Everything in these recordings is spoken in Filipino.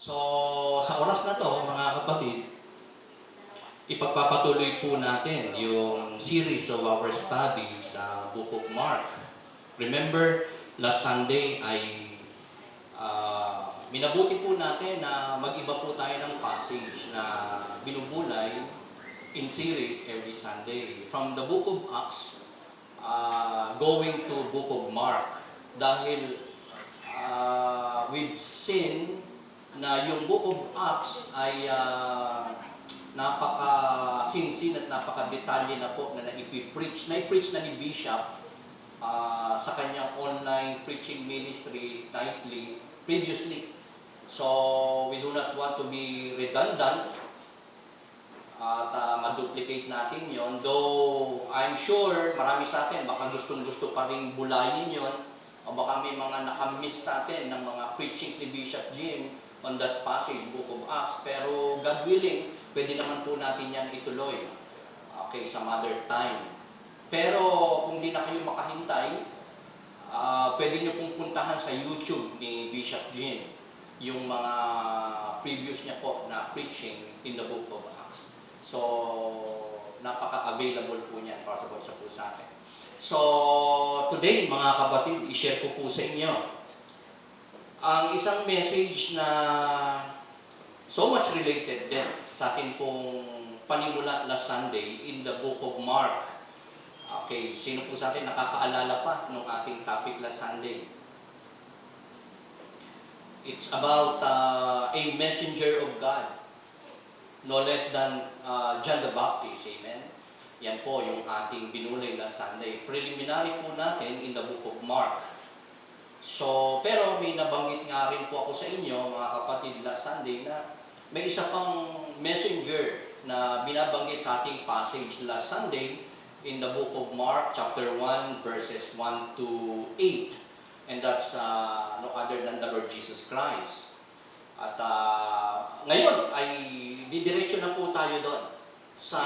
So, sa oras na to, mga kapatid, ipagpapatuloy po natin yung series of our study sa Book of Mark. Remember, last Sunday ay minabuti po natin na mag-iba po tayo ng passage na binubulay in series every Sunday. From the Book of Acts, going to Book of Mark. Dahil we've seen na yung Book of Acts ay napaka-sinsin at napaka-detalye na po na naipreach na ni Bishop sa kanyang online preaching ministry nightly previously. So, we do not want to be redundant at ma-duplicate natin yon. Though, I'm sure marami sa atin baka gustong-gusto pa rin bulayin yon o baka may mga nakamiss sa atin ng mga preachings ni Bishop Jim on that passage, Book of Acts. Pero God willing, pwede naman po natin yan ituloy. Okay, some other time. Pero kung di na kayo makahintay, pwede nyo pong puntahan sa YouTube ni Bishop Jim yung mga previous niya po na preaching in the Book of Acts. So, napaka-available po niyan para sa po sa akin. So, today mga kapatid, i-share ko po sa inyo ang isang message na so much related din sa atin pong panimula last Sunday in the Book of Mark. Okay, sino po sa atin nakakaalala pa nung ating topic last Sunday? It's about a messenger of God, no less than John the Baptist, amen? Yan po yung ating binulay last Sunday. Preliminary po natin in the Book of Mark. So, pero may nabanggit nga rin po ako sa inyo, mga kapatid, last Sunday na may isa pang messenger na binabanggit sa ating passage last Sunday in the Book of Mark, chapter 1, verses 1 to 8. And that's no other than the Lord Jesus Christ. At ngayon ay didiretso na po tayo doon sa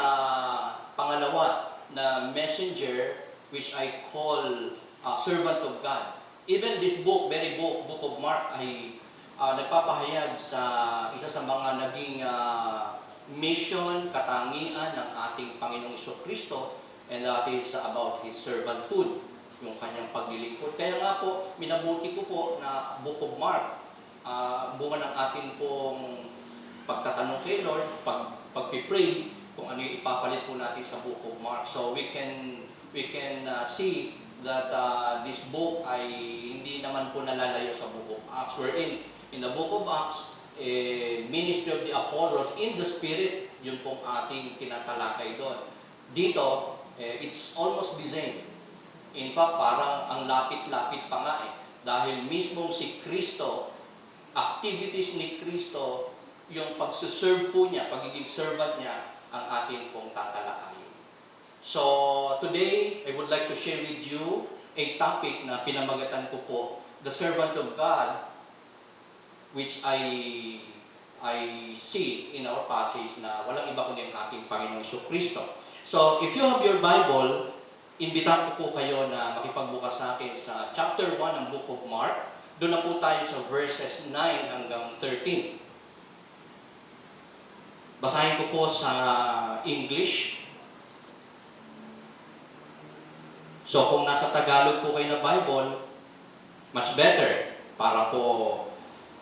pangalawa na messenger which I call servant of God. Even this book, Book of Mark ay nagpapahayag sa isa sa mga naging mission, katangian ng ating Panginoong Jesucristo, and that is about His servanthood, yung kanyang paglilingkod. Kaya nga po, minabuti ko po na Book of Mark, bunga ng ating pong pagtatanong kay Lord, pagpipray, kung ano yung ipapalit po natin sa Book of Mark. So we can see that this book ay hindi naman po nalalayo sa Book of Acts. Wherein, in the Book of Acts, ministry of the apostles in the Spirit, yun pong ating tinatalakay doon. Dito, it's almost the same. In fact, parang ang lapit-lapit pa nga dahil mismong si Kristo, activities ni Kristo, yung pagsuserve po niya, pagiging servant niya, ang ating pong tatalakayin. So, today, I would like to share with you a topic na pinamagatan ko po, the servant of God, which I see in our passage na walang iba kundi ang ating Panginoong Jesucristo. So, if you have your Bible, imbitahan ko po kayo na makipagbukas sa akin sa chapter 1 ng Book of Mark. Doon na po tayo sa verses 9 hanggang 13. Basahin ko po sa English. So, kung nasa Tagalog po kayo na Bible, much better para po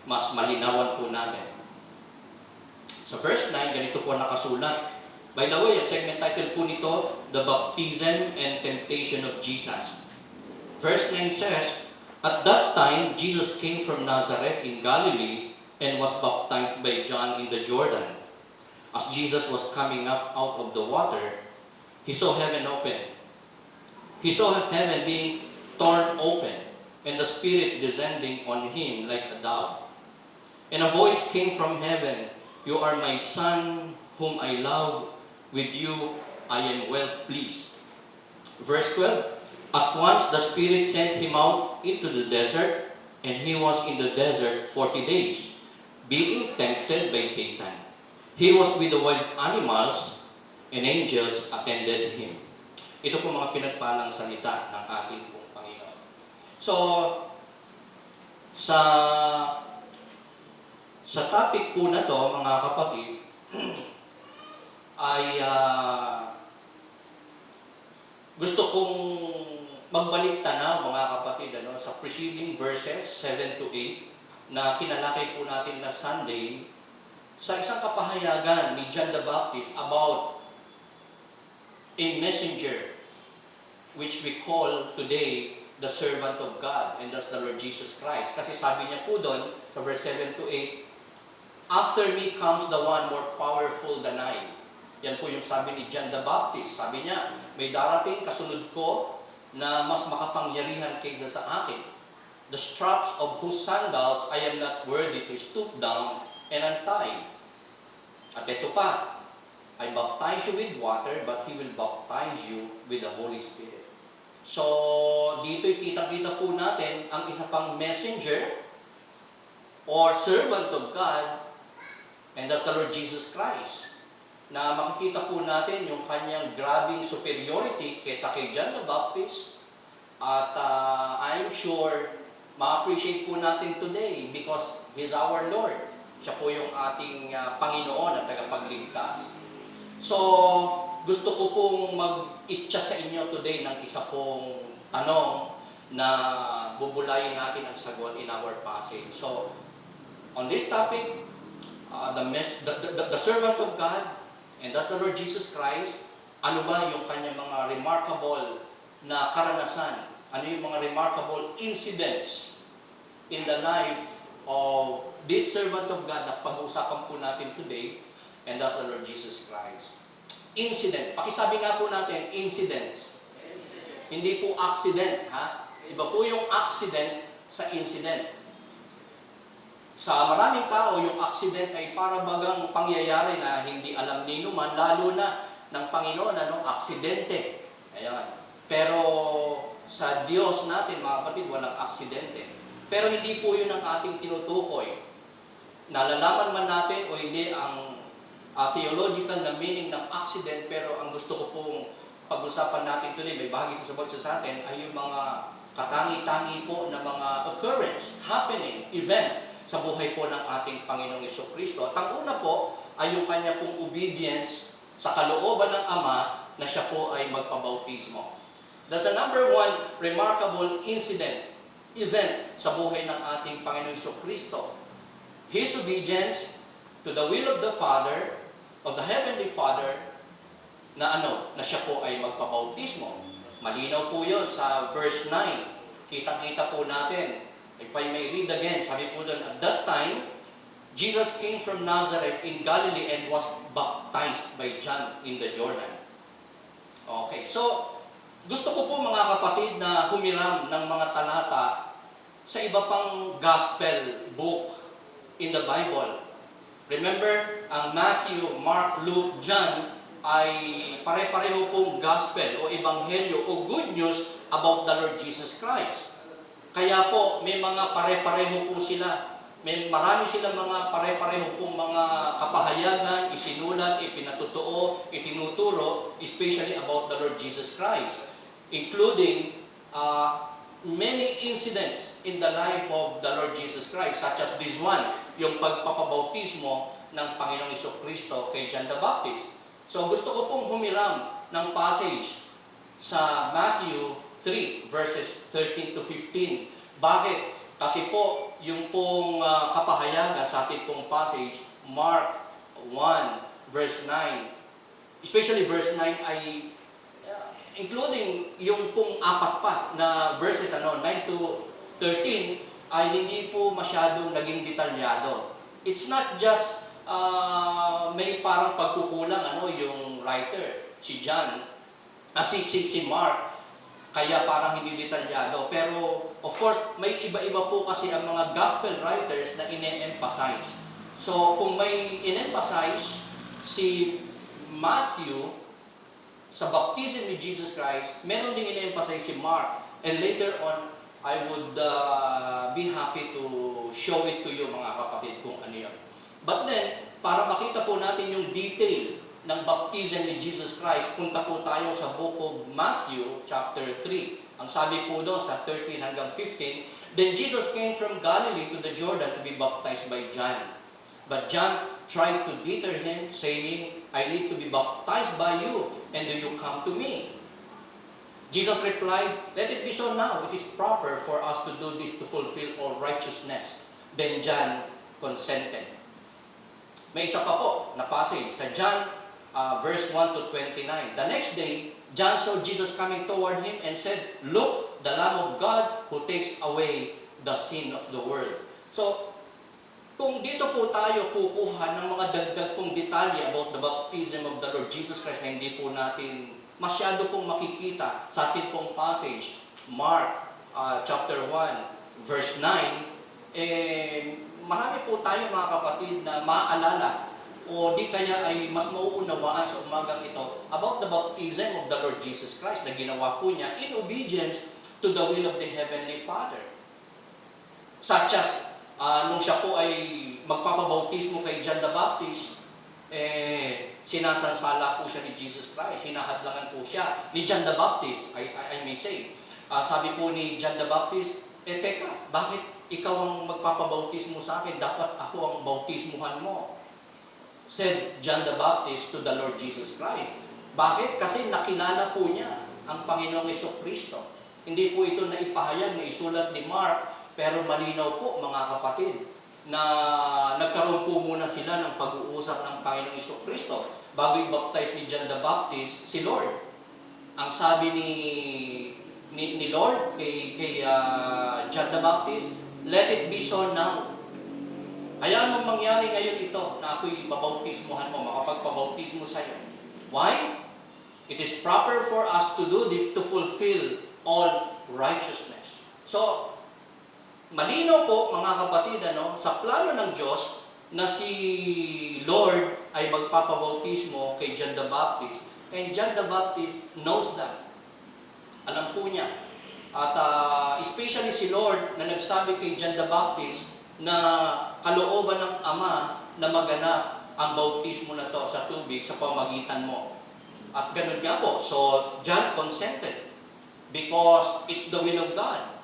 mas malinawan po natin. Sa verse 9, ganito po nakasulat. By the way, ang segment title po nito, The Baptism and Temptation of Jesus. Verse 9 says, At that time, Jesus came from Nazareth in Galilee and was baptized by John in the Jordan. As Jesus was coming up out of the water, he saw heaven open. He saw heaven being torn open, and the Spirit descending on him like a dove. And a voice came from heaven, You are my Son, whom I love. With you I am well pleased. Verse 12, At once the Spirit sent him out into the desert, and he was in the desert 40 days, being tempted by Satan. He was with the wild animals, and angels attended him. Ito po mga pinagpalang salita ng ating pong Panginoon. So, sa Sa topic po na to, mga kapatid, ay gusto kong magbalik tanaw, mga kapatid, sa preceding verses 7 to 8 na kinalakay po natin last Sunday sa isang kapahayagan ni John the Baptist about a messenger which we call today the servant of God, and that's the Lord Jesus Christ. Kasi sabi niya po doon sa verse 7 to 8, "After me comes the one more powerful than I." Yan po yung sabi ni John the Baptist. Sabi niya, may darating kasunod ko na mas makapangyarihan kaysa sa akin. The straps of whose sandals I am not worthy to stoop down and untie. At ito pa, I baptize you with water, but He will baptize you with the Holy Spirit. So, dito'y kita-kita po natin ang isa pang messenger or servant of God, and that's the Lord Jesus Christ, na makikita po natin yung kanyang grabing superiority kaysa kay John the Baptist. At I'm sure ma-appreciate po natin today because He's our Lord. Siya po yung ating Panginoon at tagapagligtas. So, gusto ko pong mag-itcha sa inyo today ng isa pong tanong na bubulayin natin ang sagot in our passage. So, on this topic, the servant of God, and that's the Lord Jesus Christ, ano ba yung kanyang mga remarkable na karanasan? Ano yung mga remarkable incidents in the life of this servant of God na pag-uusapan po natin today, and that's the Lord Jesus Christ. Incident. Pakisabi nga po natin, incidents. Hindi po accidents, ha? Iba po yung accident sa incident. Sa maraming tao, yung accident ay para bagang pangyayari na hindi alam nino man, lalo na ng Panginoon, aksidente. Ayan. Pero sa Diyos natin, mga kapatid, walang aksidente. Pero hindi po yun ang ating tinutukoy. Nalalaman man natin o hindi ang theological na meaning ng accident, pero ang gusto ko pong pag-usapan natin today, may bahagi ko sa atin, ay yung mga katangi-tangi po na mga occurrence, happening, event sa buhay po ng ating Panginoong Jesucristo. At ang una po ay yung kanya pong obedience sa kalooban ng Ama na siya po ay magpabautismo. That's the number one remarkable incident, event sa buhay ng ating Panginoong Jesucristo. His obedience to the will of the Father, of the Heavenly Father, na siya po ay magpabautismo. Malinaw po yun sa verse 9. Kita-kita po natin. If I may read again, sabi po doon, at that time, Jesus came from Nazareth in Galilee and was baptized by John in the Jordan. Okay, so gusto ko po mga kapatid na humiram ng mga talata sa iba pang gospel book in the Bible. Remember, ang Matthew, Mark, Luke, John ay pare-pareho pong gospel o ebanghelyo o good news about the Lord Jesus Christ. Kaya po, may mga pare-pareho po sila. Marami silang mga pare-pareho pong mga kapahayagan, isinulat, ipinatutoo, itinuturo, especially about the Lord Jesus Christ, including many incidents in the life of the Lord Jesus Christ, such as this one, yung pagpapabautismo ng Panginoong Jesucristo kay John the Baptist. So gusto ko pong humiram ng passage sa Matthew 3 verses 13 to 15. Bakit? Kasi po, yung pong kapahayagan sa ating pong passage, Mark 1 verse 9, especially verse 9 ay including yung pong apat pa na verses 9 to 13 ay hindi po masyadong naging detalyado. It's not just may parang pagkukulang yung writer, si John, si Mark, kaya parang hindi detalyado. Pero of course, may iba-iba po kasi ang mga gospel writers na ine-emphasize. So kung may in-emphasize si Matthew sa baptism ni Jesus Christ, meron ding in-emphasize si Mark. And later on, I would be happy to show it to you mga kapatid kung ano yun. But then, para makita po natin yung detail ng baptism ni Jesus Christ, punta po tayo sa book of Matthew chapter 3. Ang sabi po doon sa 13 hanggang 15, Then Jesus came from Galilee to the Jordan to be baptized by John. But John tried to deter him, saying, I need to be baptized by you, and do you come to me? Jesus replied, let it be so now. It is proper for us to do this to fulfill all righteousness. Then John consented. May isa pa po na passage sa John verse 1 to 29. The next day, John saw Jesus coming toward him and said, look, the Lamb of God who takes away the sin of the world. So, kung dito po tayo kukuha ng mga dagdag pong detalye about the baptism of the Lord Jesus Christ na hindi po natin masyado pong makikita sa ating pong passage, Mark chapter 1, verse 9, marami po tayo mga kapatid na maaalala o di kaya ay mas mauunawaan sa umagang ito about the baptism of the Lord Jesus Christ na ginawa po niya in obedience to the will of the Heavenly Father. Such as, nung siya po ay magpapabautismo kay John the Baptist, sinasansala po siya ni Jesus Christ, hinahadlangan po siya ni John the Baptist, I may say. Sabi po ni John the Baptist, teka, bakit ikaw ang magpapabautismo sa akin? Dapat ako ang bautismuhan mo. Said John the Baptist to the Lord Jesus Christ. Bakit? Kasi nakilala po niya ang Panginoong Jesucristo. Hindi po ito na ipahayag na isulat ni Mark, pero malinaw po mga kapatid na nagkaroon po muna sila ng pag-uusap ng Panginoong Jesucristo bago i-baptize ni John the Baptist si Lord. Ang sabi ni Lord kay John the Baptist, let it be so now. Kaya anong mangyari ngayon ito na ako'y babautismuhan mo, makapagpabautismo sa'yo? Why? It is proper for us to do this to fulfill all righteousness. So, malinaw po mga kapatid, sa plano ng Diyos na si Lord ay magpapabautismo kay John the Baptist. And John the Baptist knows that. Alam po niya. At especially si Lord na nagsabi kay John the Baptist na kalooban ng Ama na maganap ang bautismo na to sa tubig sa pamagitan mo. At ganun nga po. So, John consented because it's the will of God.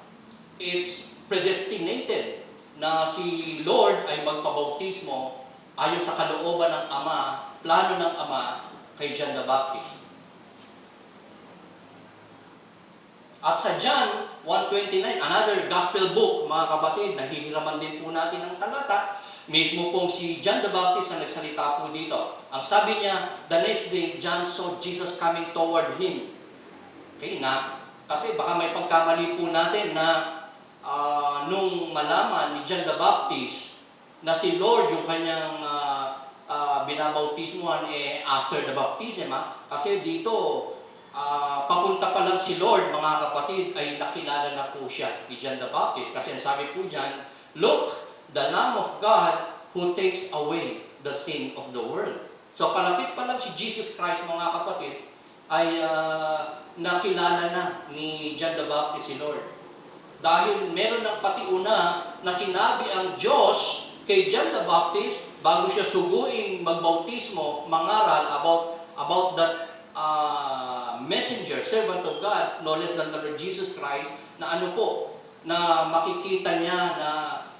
It's predestinated na si Lord ay magpabautismo ayon sa kalooban ng Ama, plano ng Ama kay John the Baptist. At sa John 1:29, another gospel book, mga kapatid, nahihiraman din po natin ang talata, mismo pong si John the Baptist ang nagsalita po dito. Ang sabi niya, the next day, John saw Jesus coming toward him. Okay, kasi baka may pagkamali po natin na nung malaman ni John the Baptist na si Lord yung kanyang binabautismuhan after the baptism, kasi dito papunta pa lang si Lord, mga kapatid, ay nakilala na po siya ni John the Baptist. Kasi sabi po dyan, look, the Lamb of God who takes away the sin of the world. So palapit pa lang si Jesus Christ, mga kapatid, ay nakilala na ni John the Baptist si Lord. Dahil meron ng patiuna na sinabi ang Diyos kay John the Baptist bago siya suguing magbautismo, mangaral about that messenger, servant of God, no less than the Lord Jesus Christ, na na makikita niya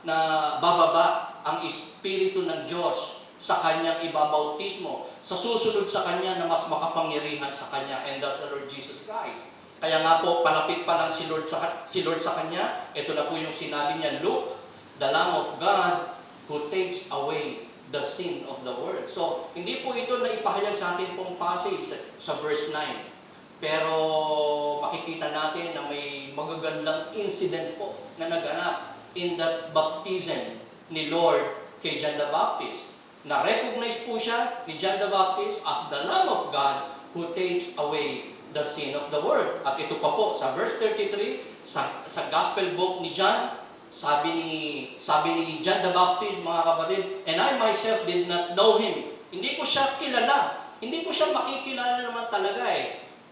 na bababa ang Espiritu ng Diyos sa kanyang ibabautismo, sa susunod sa kanya na mas makapangyarihan sa kanya, and that's the Lord Jesus Christ. Kaya nga po, palapit pa lang si Lord sa kanya, ito na po yung sinabi niya, look, the Lamb of God who takes away the sin of the world. So, hindi po ito na ipahayag sa atin pong passage sa verse 9. Pero makikita natin na may magagandang incident po na naganap in that baptism ni Lord kay John the Baptist. Na-recognize po siya ni John the Baptist as the Lamb of God who takes away the sin of the world. At ito pa po, sa verse 33, sa Gospel book ni John, sabi ni John the Baptist, mga kapatid, and I myself did not know him. Hindi ko siya kilala. Hindi ko siya makikilala naman talaga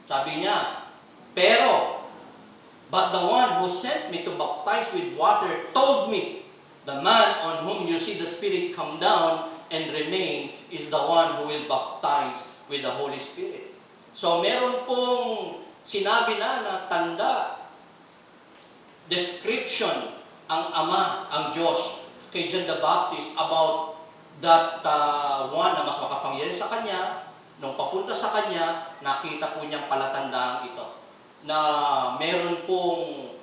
Sabi niya, pero, but the one who sent me to baptize with water told me, the man on whom you see the Spirit come down and remain is the one who will baptize with the Holy Spirit. So, meron pong sinabi na tanda, description, ang Ama, ang Diyos, kay John the Baptist about that one na mas makapangyarihan sa kanya, nung papunta sa kanya, nakita po niyang palatandaan ito na meron pong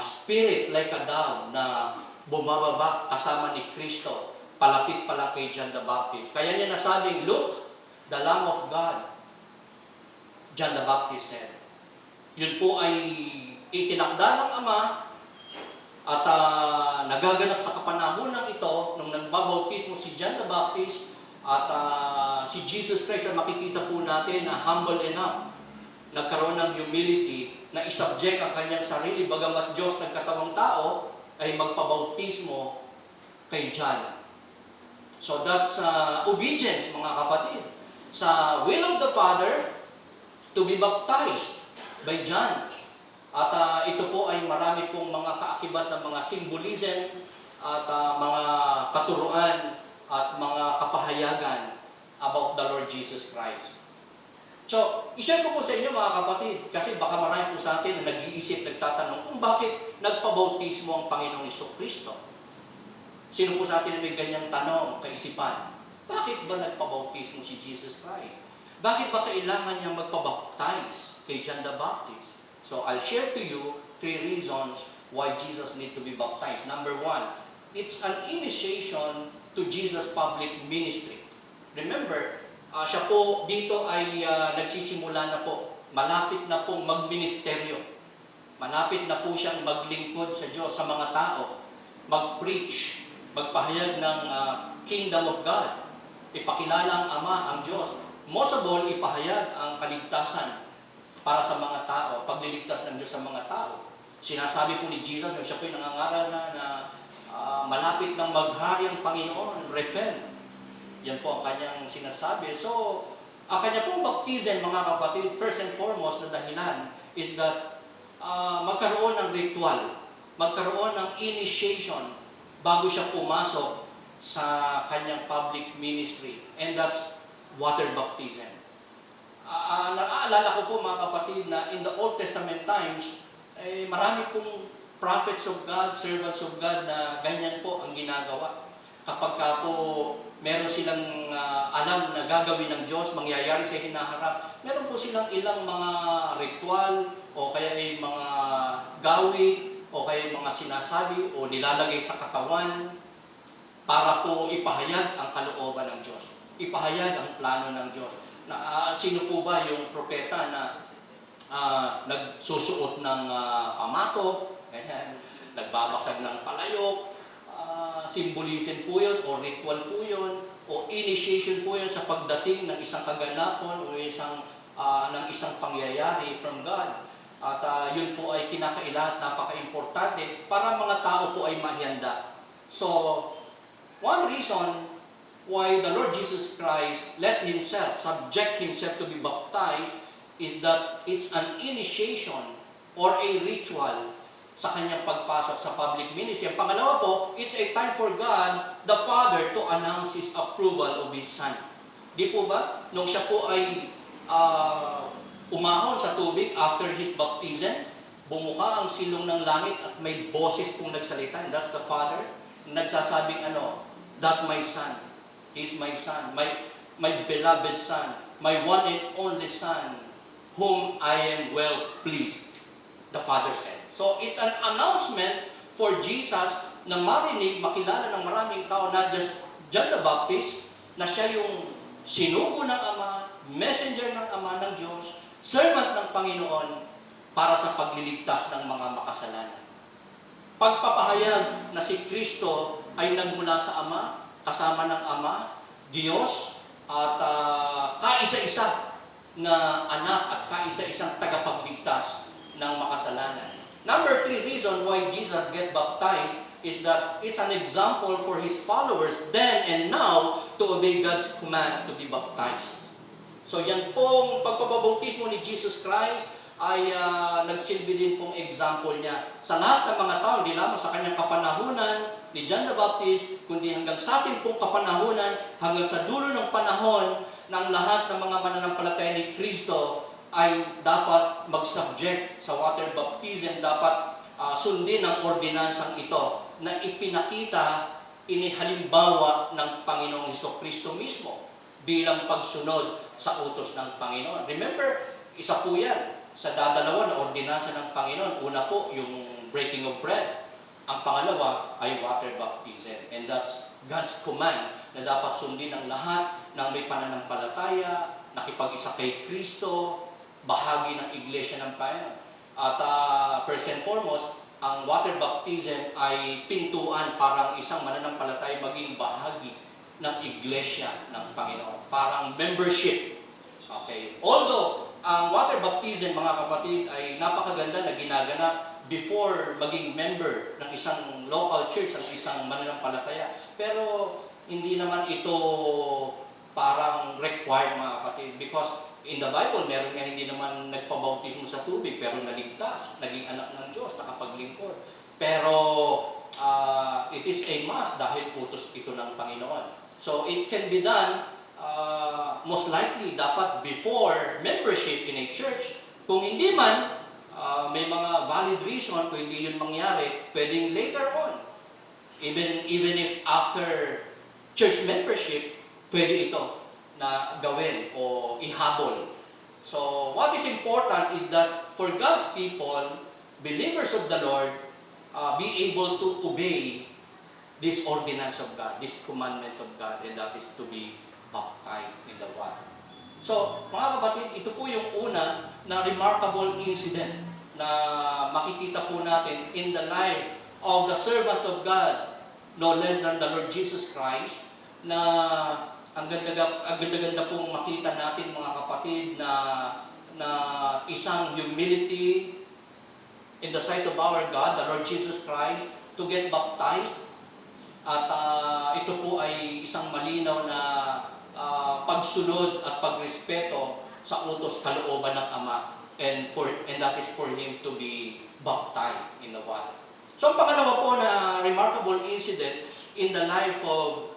spirit like a dove na bumababa kasama ni Kristo, palapit pala kay John the Baptist. Kaya niya nasabing, "Look, the Lamb of God," John the Baptist said. Yun po ay itinakda ng Ama at nagaganap sa kapanahunan ito nung nagbabautismo si John the Baptist at si Jesus Christ ay makikita po natin na humble enough, nagkaroon ng humility na isubject ang kanyang sarili bagamat Diyos nagkatawang tao ay magpabautismo kay John. So that's obedience, mga kapatid, sa will of the Father to be baptized by John. At ito po ay marami pong mga kaakibat ng mga symbolism at mga katuruan at mga kapahayagan about the Lord Jesus Christ. So, i-share ko po sa inyo, mga kapatid, kasi baka marami po sa atin na nag-iisip, nagtatanong kung bakit nagpabautismo ang Panginoong Jesucristo. Sino po sa atin na may ganyang tanong, kaisipan? Bakit ba nagpabautismo si Jesus Christ? Bakit ba kailangan niyang magpabaptize kay John the Baptist? So, I'll share to you 3 reasons why Jesus need to be baptized. Number 1, it's an initiation to Jesus' public ministry. Remember, siya po dito ay nagsisimula na po. Malapit na pong magministeryo. Malapit na po siyang maglingkod sa Diyos, sa mga tao. Mag-preach, magpahayag ng kingdom of God. Ipakilala ang Ama, ang Diyos. Most of all, ipahayag ang kaligtasan para sa mga tao, pagliligtas ng Diyos sa mga tao. Sinasabi po ni Jesus, nung siya po'y nangangaral na malapit ng maghari ang Panginoon, repent. Yan po ang kanyang sinasabi. So, ang kanya pong baptism, mga kapatid, first and foremost na dahilan is that magkaroon ng ritual, magkaroon ng initiation bago siya pumasok sa kanyang public ministry. And that's water baptism. Naaalala ko po, mga kapatid, na in the Old Testament times, marami pong prophets of God, servants of God na ganyan po ang ginagawa. Kapag ka po meron silang alam na gagawin ng Diyos, mangyayari sa hinaharap, meron po silang ilang mga ritual o kaya ay mga gawi o kaya mga sinasabi o nilalagay sa katawan para po ipahayag ang kalooban ng Diyos, ipahayag ang plano ng Diyos. Sino po ba yung propeta na nagsusuot ng pamato, nagbabasag ng palayok, symbolism po yun o ritual po yun o initiation po yun sa pagdating ng isang kaganapan o ng isang pangyayari from God. At yun po ay kinakailangan, napaka-importante para mga tao po ay mahihanda. So, one reason why the Lord Jesus Christ subject Himself to be baptized is that it's an initiation or a ritual sa kanyang pagpasok sa public ministry. Ang pangalawa po, it's a time for God, the Father, to announce His approval of His Son. Di po ba? Nung siya po ay umahon sa tubig after His baptism, bumuka ang silong ng langit at may boses pong nagsalita. And that's the Father. Nagsasabing that's my Son. He's my Son, my beloved Son, my one and only Son, whom I am well pleased, the Father said. So, it's an announcement for Jesus na marinig, makilala ng maraming tao, not just John the Baptist, na siya yung sinugo ng Ama, messenger ng Ama ng Diyos, servant ng Panginoon para sa pagliligtas ng mga makasalanan. Pagpapahayag na si Kristo ay nagmula sa Ama, kasama ng Ama, Diyos, at kaisa-isa na anak at kaisa-isang tagapagligtas ng makasalanan. Number 3 reason why Jesus get baptized is that it's an example for His followers then and now to obey God's command to be baptized. So yan pong pagpapabautismo ni Jesus Christ ay nagsilbi din pong example niya sa lahat ng mga tao, hindi lamang sa kanyang kapanahunan ni John the Baptist, kundi hanggang sa ating pong kapanahunan, hanggang sa dulo ng panahon ng lahat ng mga mananampalataya ni Kristo ay dapat mag-subject sa water baptism, dapat sundin ang ordinansang ito na ipinakita inihalimbawa ng Panginoong Hesukristo mismo bilang pagsunod sa utos ng Panginoon. Remember, isa po yan sa dadalawa na ordinansa ng Panginoon. Una po, yung breaking of bread. Ang pangalawa ay water baptism. And that's God's command na dapat sundin ng lahat ng may pananampalataya, nakipag-isa kay Kristo, bahagi ng Iglesia ng Panginoon. At first and foremost, ang water baptism ay pintuan parang isang mananampalataya maging bahagi ng Iglesia ng Panginoon. Parang membership. Okay. Although, ang water baptism, mga kapatid, ay napakaganda na ginaganap before maging member ng isang local church, ng isang mananampalataya. Pero, hindi naman ito parang required, mga kapatid, because in the Bible, meron nga hindi naman nagpabautismo sa tubig, pero naligtas, naging anak ng Diyos, nakapaglingkod. Pero it is a must dahil utos ito ng Panginoon. So it can be done, most likely, dapat before membership in a church. Kung hindi man, may mga valid reason kung hindi yun mangyari, pwedeng later on. Even if after church membership, pwede ito na gawin o ihabol. So, what is important is that for God's people, believers of the Lord, be able to obey this ordinance of God, this commandment of God, and that is to be baptized in the water. So, mga kapatid, ito po yung una na remarkable incident na makikita po natin in the life of the servant of God, no less than the Lord Jesus Christ, na ang ganda-ganda pong makita natin, mga kapatid, na isang humility in the sight of our God, the Lord Jesus Christ, to get baptized. At ito po ay isang malinaw na pagsunod at pagrespeto sa utos kalooban ng Ama, and that is for Him to be baptized in the water. So ang pangalawa po na remarkable incident in the life of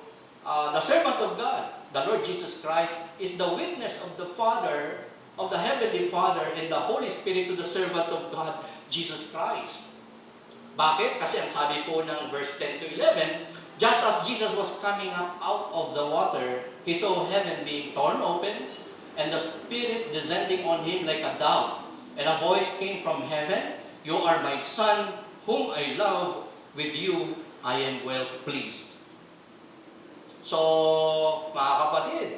the servant of God, the Lord Jesus Christ, is the witness of the Father, of the Heavenly Father, and the Holy Spirit to the servant of God, Jesus Christ. Bakit? Kasi ang sabi po ng verse 10 to 11, just as Jesus was coming up out of the water, He saw heaven being torn open, and the Spirit descending on Him like a dove. And a voice came from heaven, "You are my Son, whom I love. With you I am well pleased." So, mga kapatid,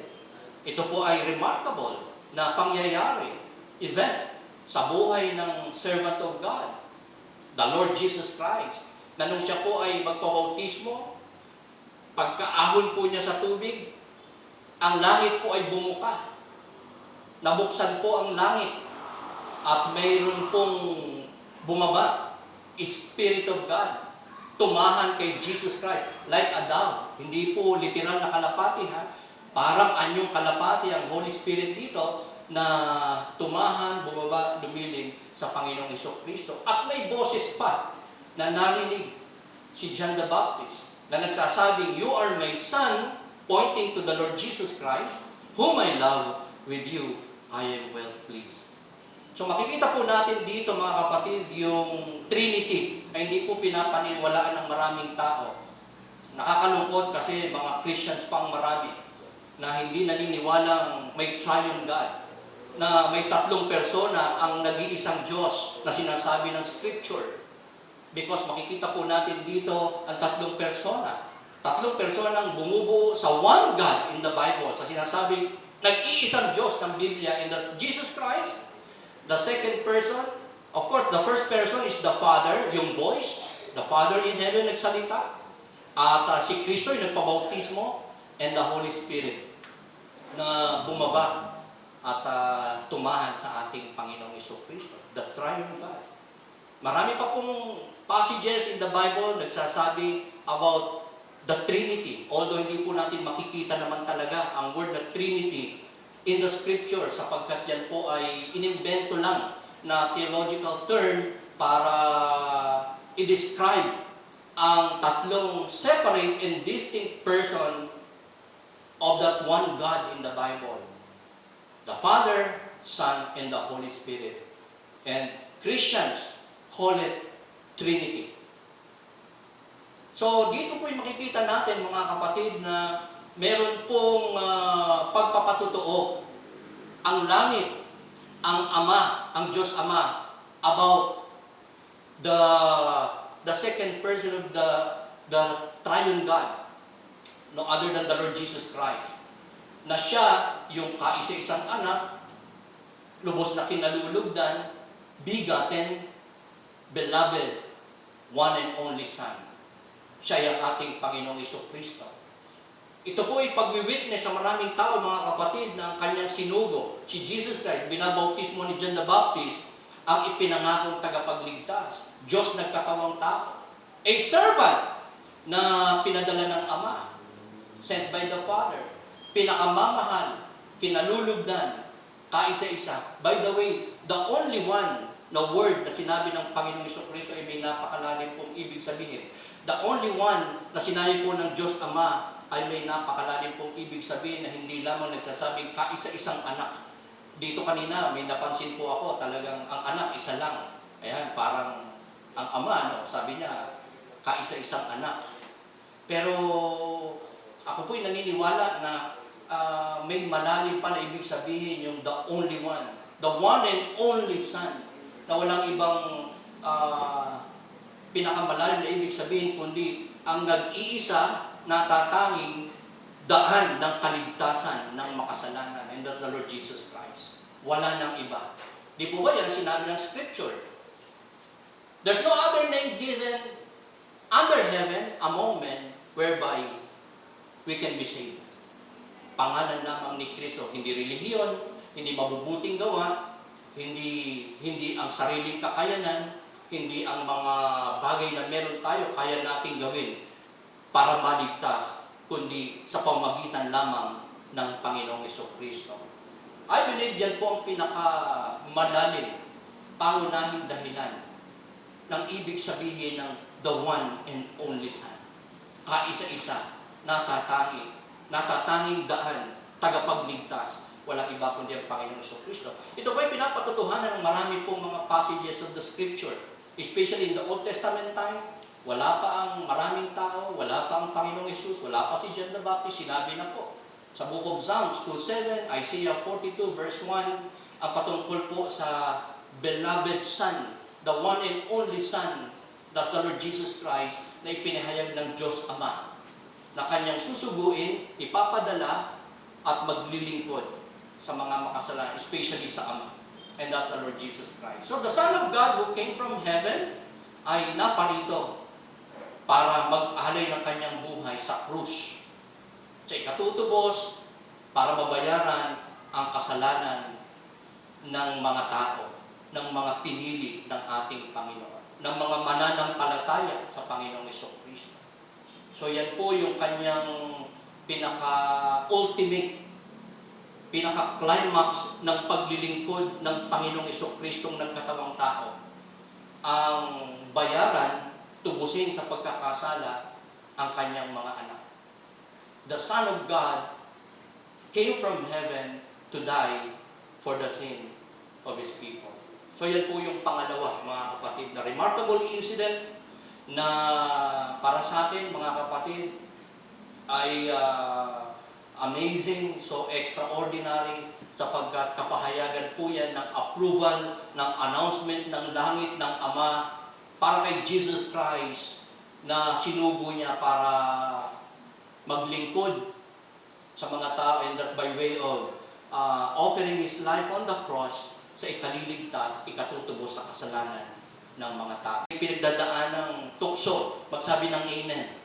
ito po ay remarkable na pangyayari, event sa buhay ng servant of God, the Lord Jesus Christ, na nung siya po ay magpabautismo, pagkaahon po niya sa tubig, ang langit po ay bumuka. Nabuksan po ang langit at mayroon pong bumaba, Spirit of God, tumahan kay Jesus Christ like a dove. Hindi po literal na kalapati, ha? Parang anyong kalapati ang Holy Spirit dito na tumahan, bumaba, lumiling sa Panginoong Hesukristo. At may boses pa na narinig si John the Baptist na nagsasabing, "You are my Son," pointing to the Lord Jesus Christ, "whom I love. With you I am well pleased." So makikita po natin dito, mga kapatid, yung Trinity ay hindi po pinapaniwalaan ng maraming tao. Nakakalungkot kasi mga Christians pang marami na hindi naniniwalang may triune God, na may tatlong persona ang nag-iisang Diyos na sinasabi ng Scripture. Because makikita po natin dito ang tatlong persona. Tatlong personang bumubuo sa one God in the Bible. Sa sinasabing nag-iisang Diyos ng Biblia, and that's Jesus Christ. The second person, of course, the first person is the Father, yung voice. The Father in heaven nagsalita. At si Kristo yung nagpabautismo, and the Holy Spirit na bumaba at tumahan sa ating Panginoong Hesukristo, the triune God. Marami pa pong passages in the Bible nagsasabi about the Trinity. Although hindi po natin makikita naman talaga ang word na Trinity in the Scripture, sapagkat yan po ay inimbento lang na theological term para i-describe ang tatlong separate and distinct person of that one God in the Bible. The Father, Son, and the Holy Spirit. And Christians call it Trinity. So dito po yung makikita natin mga kapatid na meron pong pagpapatutuo ang langit, ang Ama, ang Diyos Ama about the second person of the triune God, no other than the Lord Jesus Christ, na siya yung kaisa-isang anak, lubos na kinalulugdan, begotten, beloved, one and only Son. Siya yung ating Panginoong Jesucristo. Ito po ay pagwi-witness sa maraming tao, mga kapatid, ng kanyang sinugo. Si Jesus Christ, binabautismo ni John the Baptist, ang ipinangakong tagapagligtas. Diyos nagkatawang tao. A servant na pinadala ng Ama, sent by the Father. Pinakamamahal, kinalulugdan, kaisa-isa. By the way, the only one na word na sinabi ng Panginoong Jesucristo ay may napakalalim pong ibig sabihin. The only one na sinabi po ng Diyos Ama ay may napakalalim pong ibig sabihin na hindi lamang nagsasabing kaisa-isang anak. Dito kanina may napansin po ako, talagang ang anak isa lang. Ayan, parang ang Ama, no, sabi niya, kaisa-isang anak. Pero ako po'y naniniwala na may malalim pa na ibig sabihin yung the only one. The one and only Son, na walang ibang pinakamalalim na ibig sabihin, kundi ang nag-iisa na tatanging daan ng kaligtasan ng makasalanan. And that's the Lord Jesus Christ. Wala nang iba. Di po ba yan sinabi ng Scripture? There's no other name given under heaven among men whereby we can be saved. Pangalan lamang ni Kristo, hindi relihiyon, hindi mabubuting gawa, hindi ang sariling kakayanan, hindi ang mga bagay na meron tayo kaya nating gawin para maligtas, kundi sa pamagitan lamang ng Panginoong Jesucristo. I believe yan po ang pinakamalalim, pangunahing dahilan ng ibig sabihin ng the one and only Son. Kaisa-isa, natatanging daan, tagapagligtas, walang iba kundi ang Panginoong Jesucristo. Ito po ay pinapatutuhanan ng marami pong mga passages of the Scripture, especially in the Old Testament time. Wala pa ang maraming tao, wala pa ang Panginoong Jesus, wala pa si John the Baptist, sinabi na po. Sa Book of Psalms 2:7, Isaiah 42 verse 1, ang patungkol po sa beloved Son, the one and only Son, that's the Lord Jesus Christ, na ipinahayag ng Diyos Ama, na kanyang susuguin, ipapadala, at maglilingkod sa mga makasalanan, especially sa Ama. And that's the Lord Jesus Christ. So the Son of God who came from heaven ay naparito para mag-alay ng kanyang buhay sa krus, sa ikatutubos, para mabayaran ang kasalanan ng mga tao, ng mga pinili ng ating Panginoon, ng mga mananampalataya sa Panginoong Jesucristo. So yan po yung kanyang pinaka-ultimate, pinaka-climax ng paglilingkod ng Panginoong Jesucristong nagkatawang tao. Ang bayaran, tubusin sa pagkakasala ang kanyang mga anak. The Son of God came from heaven to die for the sin of His people. So yan po yung pangalawa, mga kapatid, na remarkable incident na para sa atin, mga kapatid, ay amazing, so extraordinary, sapagkat kapahayagan po yan ng approval, ng announcement ng langit ng Ama para kay Jesus Christ na sinugo niya para maglingkod sa mga tao, and that's by way of offering His life on the cross sa ikaliligtas, ikatutubos sa kasalanan ng mga tao. Pinagdadaan ng tukso, magsabi ng Amen.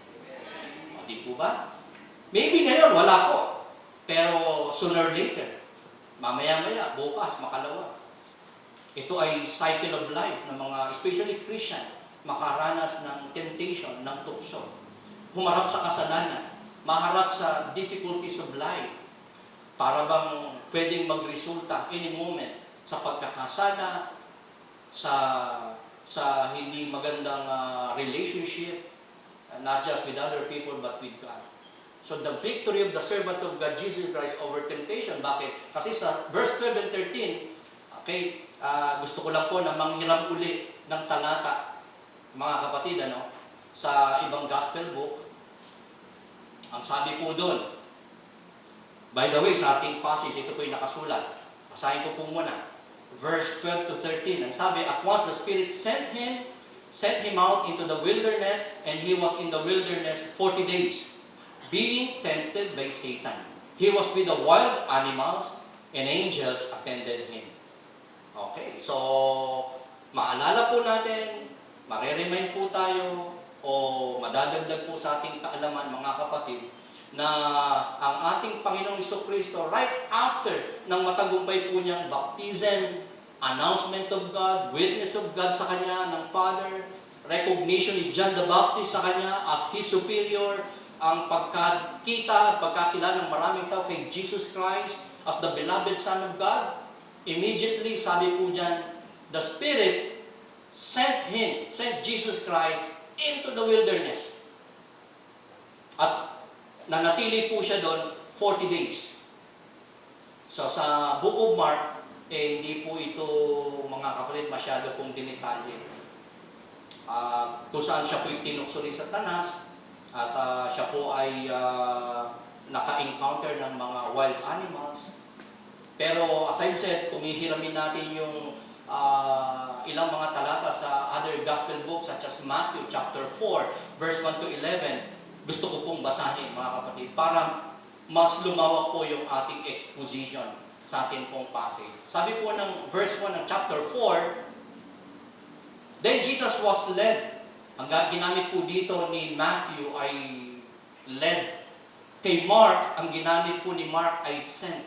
O, di po ba? Maybe ngayon, wala po. Pero sooner or later, mamaya-maya, bukas, makalawa. Ito ay cycle of life ng mga, especially Christian, makaranas ng temptation, ng tukso. Humarap sa kasalanan, maharap sa difficulties of life, para bang pwedeng magresulta any moment sa pagkakasala, sa hindi magandang relationship, not just with other people but with God. So the victory of the servant of God, Jesus Christ, over temptation. Bakit? Kasi sa verse 12 and 13, okay, gusto ko lang po na manghiram uli ng talata, mga kapatid, ano? sa ibang gospel book, ang sabi po doon, by the way, sa ating passage, ito po yung nakasulat. Basahin ko po muna. Verse 12 to 13. Ang sabi, at once the Spirit sent him out into the wilderness, and he was in the wilderness 40 days, being tempted by Satan. He was with the wild animals, and angels attended him. Okay, so maalala po natin, mareremind po tayo, o madadagdag po sa ating kaalaman mga kapatid, na ang ating Panginoong Jesucristo, right after ng matagumpay po niyang baptism, announcement of God, witness of God sa Kanya, ng Father, recognition ni John the Baptist sa Kanya as His superior, ang pagkakita at pagkakilala ng maraming tao kay Jesus Christ as the beloved Son of God, immediately, sabi po dyan, the Spirit sent Jesus Christ into the wilderness. At nanatili po siya doon 40 days. So sa Book of Mark, hindi po ito mga kapatid masyado pong dinitalye. Kung saan siya po tinukso ni Satanas at siya po ay naka-encounter ng mga wild animals. Pero as I said, kung hihiramin natin yung ilang mga talata sa other gospel books such as Matthew chapter 4 verse 1 to 11, gusto ko pong basahin mga kapatid para mas lumawak po yung ating exposition sa ating pong passage. Sabi po ng verse 1 ng chapter 4, then Jesus was led. Ang ginamit po dito ni Matthew ay led. Kay Mark, ang ginamit po ni Mark ay sent.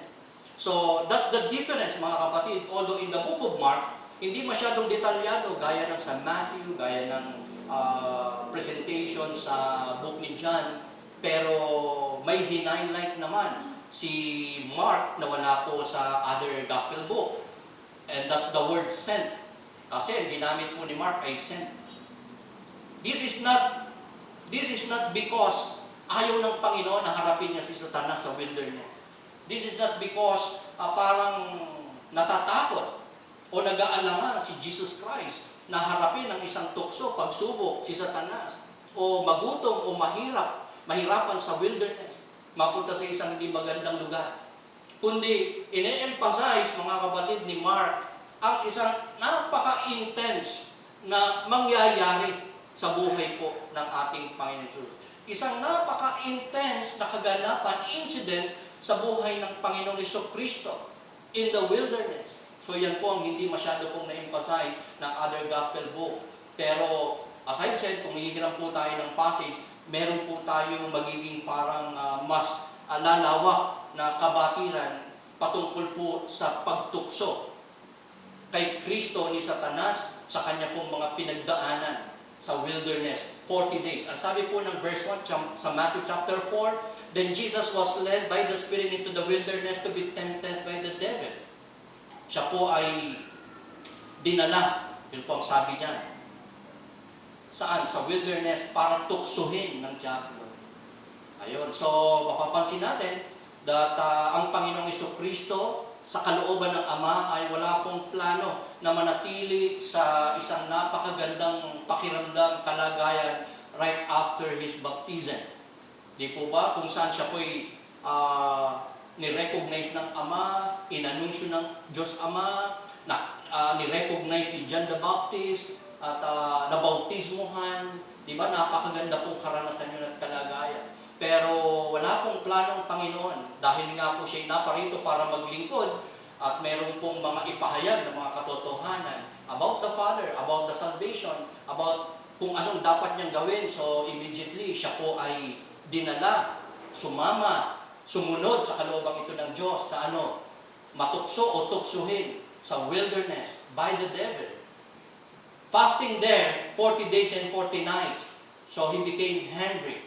So, that's the difference mga kapatid. Although in the book of Mark, hindi masyadong detalyado gaya ng sa Matthew, gaya ng presentation sa book ni John, pero may hinighlight naman si Mark na wala po sa other gospel book. And that's the word sent. Kasi ginamit po ni Mark ay sent. This is not because ayaw ng Panginoon na harapin niya si Satanas sa wilderness. This is not because parang natatakot o nag-aalala si Jesus Christ na harapin ng isang tukso, pagsubok si Satanas, o magutom o mahirapan sa wilderness, mapunta sa isang hindi magandang lugar. Kundi, ine-emphasize mga kapatid ni Mark, ang isang napaka-intense na mangyayari sa buhay po ng ating Panginoon Jesus. Isang napaka-intense na kaganapan, incident sa buhay ng Panginoong Jesucristo in the wilderness. So yan po ang hindi masyado pong na-emphasize ng other gospel book. Pero as I said, kung hihiram po tayo ng passage, meron po tayong magiging parang mas lalawak na kabatiran patungkol po sa pagtukso kay Kristo ni Satanas sa kanya pong mga pinagdaanan sa wilderness, 40 days. Ang sabi po ng verse 1 sa Matthew chapter 4, then Jesus was led by the Spirit into the wilderness to be tempted by the devil. Siya po ay dinala, yun po ang sabi niya. Saan? Sa wilderness para tuksuhin ng diablo. Ayun, so mapapansin natin that ang Panginoong Jesucristo sa kalooban ng Ama ay wala pong plano na manatili sa isang napakagandang pakiramdam, kalagayan right after His baptism. Di po ba? Kung saan siya po'y ni-recognize ng Ama, inanunsyo ng Diyos Ama, ni-recognize ni John the Baptist, at nabautismuhan. Di ba? Napakaganda pong karanasan yun at kalagayan. Pero wala pong planong Panginoon dahil nga po siya naparito para maglingkod at meron pong mga ipahayag ng mga katotohanan about the Father, about the salvation, about kung anong dapat niyang gawin. So immediately siya po ay dinala, sumama, sumunod sa kaloobang ito ng Diyos na matukso o tuksuhin sa wilderness by the devil. Fasting there 40 days and 40 nights. So he became hungry.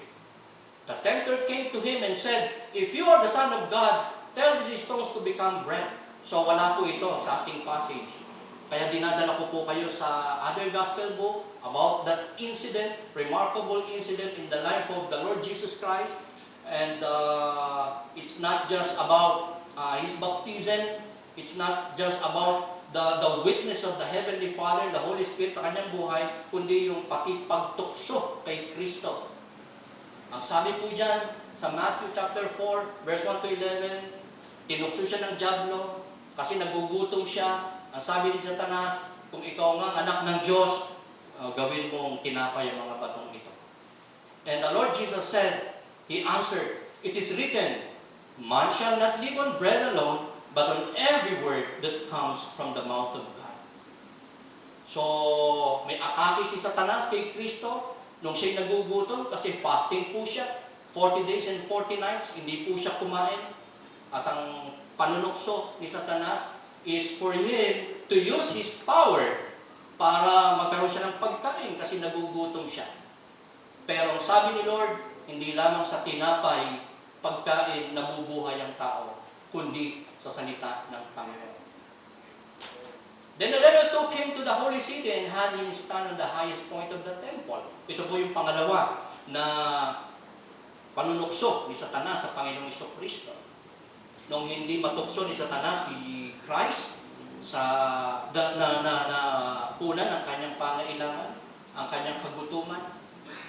The tempter came to him and said, if you are the Son of God, tell these stones to become bread. So wala po ito sa ating passage. Kaya dinadala ko po kayo sa other gospel book about that incident, remarkable incident in the life of the Lord Jesus Christ. And it's not just about His baptism. It's not just about the witness of the Heavenly Father, the Holy Spirit sa kanyang buhay, kundi yung pati pagtukso kay Kristo. Ang sabi po dyan sa Matthew chapter 4, verse 1 to 11, tinukso siya ng dyablo kasi nagugutom siya. Ang sabi ni Satanas, kung ikaw nga anak ng Diyos, gawin mong tinapay ang mga batong ito. And the Lord Jesus said, He answered, "It is written, man shall not live on bread alone, but on every word that comes from the mouth of God." So, may atake si Satanas kay Kristo nung siya'y nagugutom kasi fasting po siya. 40 days and 40 nights, hindi po siya kumain. At ang panunukso ni Satanas is for him to use his power para magkaroon siya ng pagkain kasi nagugutom siya. Pero ang sabi ni Lord, hindi lamang sa tinapay, pagkain, nabubuhay ang tao, kundi sa salita ng Panginoon. Then the devil took him to the holy city and had him stand on the highest point of the temple. Ito po yung pangalawa na panunukso ni Satanas sa Panginoong Jesucristo. Nung hindi matukso ni Satanas si Christ sa punan ng kanyang pangailangan, ang kanyang kagutuman,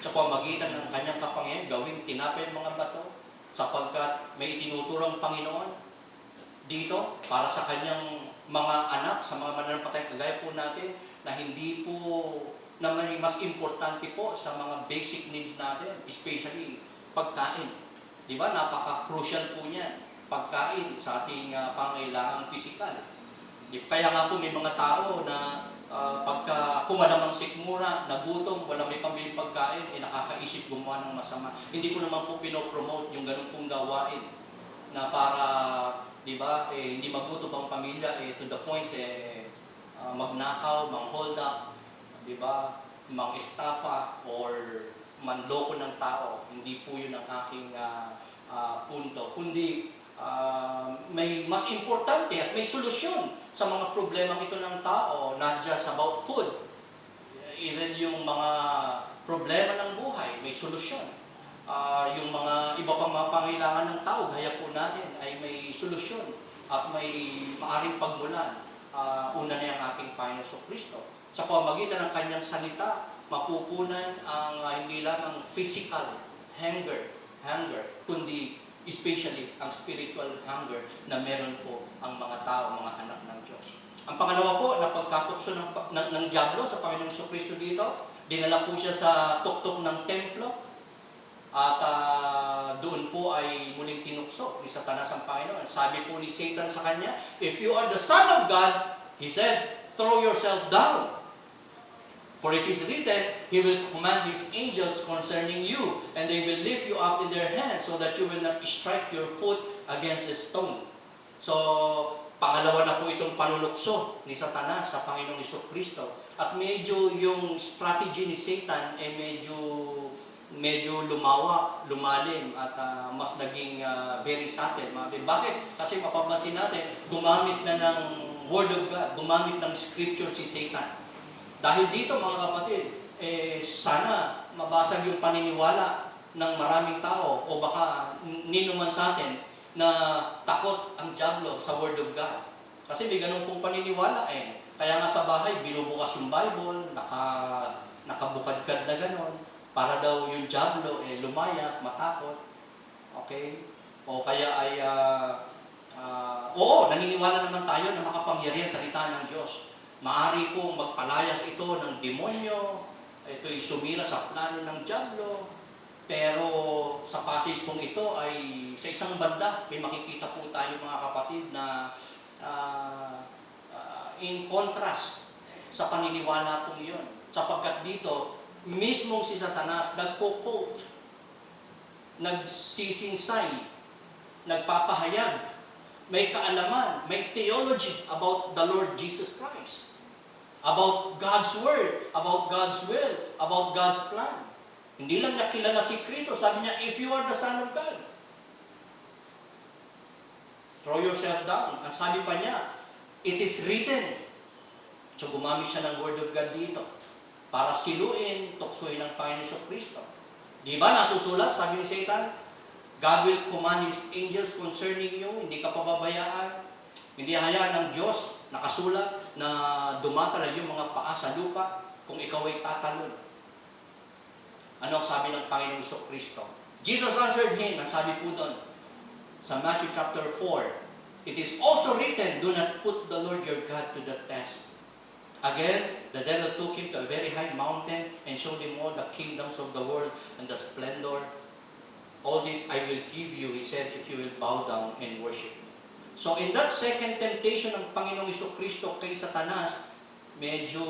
sa pamagitan ng kanyang kapangyarihan, gawing tinapay ang mga bato, sapagkat may itinuturang Panginoon dito para sa kanyang mga anak, sa mga mananampalataya kagaya po natin, na hindi po naman mas importante po sa mga basic needs natin, especially pagkain. Di ba? Napaka-crucial po niyan, pagkain sa ating pangailangang pisikal. Kaya nga po may mga tao na pagka kumalamang sikmura, nagutom, walang may pambiling pagkain, nakakaisip gumawa ng masama. Hindi ko naman po pinopromote yung ganun pong gawain na para, di ba, hindi magutom ang pamilya, to the point, magnakaw, mang-hold up, di ba, mang-estafa, or manloko ng tao. Hindi po yun ang aking punto. Kundi, may mas importante at may solusyon sa mga problemang ito ng tao, not just about food. Even yung mga problema ng buhay, may solusyon. Yung mga iba pang mga pangailangan ng tao, gaya po natin, ay may solusyon at may maaring pagmulan. Una na yung ating Panginoon Jesucristo. Sa pamamagitan ng kanyang salita, mapupunan ang hindi lamang physical hunger, kundi especially ang spiritual hunger na meron po ang mga tao, mga anak ng Diyos. Ang pangalawa po, na pagkatukso ng dyablo sa Panginoong Jesucristo dito, dinala po siya sa tuktok ng templo at doon po ay muling tinukso ni Satanas ang Panginoon. Sabi po ni Satan sa kanya, "If you are the Son of God," he said, "throw yourself down. For it is written, He will command His angels concerning you, and they will lift you up in their hands, so that you will not strike your foot against a stone." So, pangalawa na po itong panunukso ni Satanas sa Panginoong Jesucristo. At medyo yung strategy ni Satan ay medyo lumawak, lumalim, at mas naging very subtle. Bakit? Kasi mapapansin natin, gumamit na ng Word of God, gumamit ng Scripture si Satan. Dahil dito mga kapatid, sana mabasag yung paniniwala ng maraming tao o baka ninuman sa atin na takot ang dyablo sa Word of God. Kasi may ganun pong paniniwala Kaya nga sa bahay, binubukas yung Bible, nakabukadkad na ganun, para daw yung dyablo lumayas, matakot. Okay? O kaya ay, oo, naniniwala naman tayo na makapangyarihan sa salita ng Diyos. Maari pong magpalayas ito ng demonyo, ito'y sumira sa plano ng dyablo, pero sa passage pong ito ay sa isang banda, may makikita po tayo mga kapatid na in contrast sa paniniwala pong iyon. Sapagkat dito, mismong si Satanas nagpo-quote, nagsisinsay, nagpapahayag, may kaalaman, may theology about the Lord Jesus Christ. About God's Word, about God's will, about God's plan. Hindi lang niya kilala si Kristo. Sabi niya, "If you are the Son of God, throw yourself down." Ang sabi pa niya, "It is written." So gumamit siya ng Word of God dito para siluin, tuksuhin ng Panginoon Jesucristo. Di ba nasusulat, sabi ni Satan, "God will command His angels concerning you." Hindi ka pababayaan. Hindi hayaan ng Diyos, nakasulat, na dumatala yung mga paa sa lupa kung ikaw ay tatalon. Ano ang sabi ng Panginoong Kristo? Jesus answered him, ang sabi po doon, sa Matthew chapter 4, it is also written, do not put the Lord your God to the test. Again, the devil took him to a very high mountain and showed him all the kingdoms of the world and the splendor. All this I will give you, he said, if you will bow down and worship me. So in that second temptation ng Panginoong Kristo kay Satanas, medyo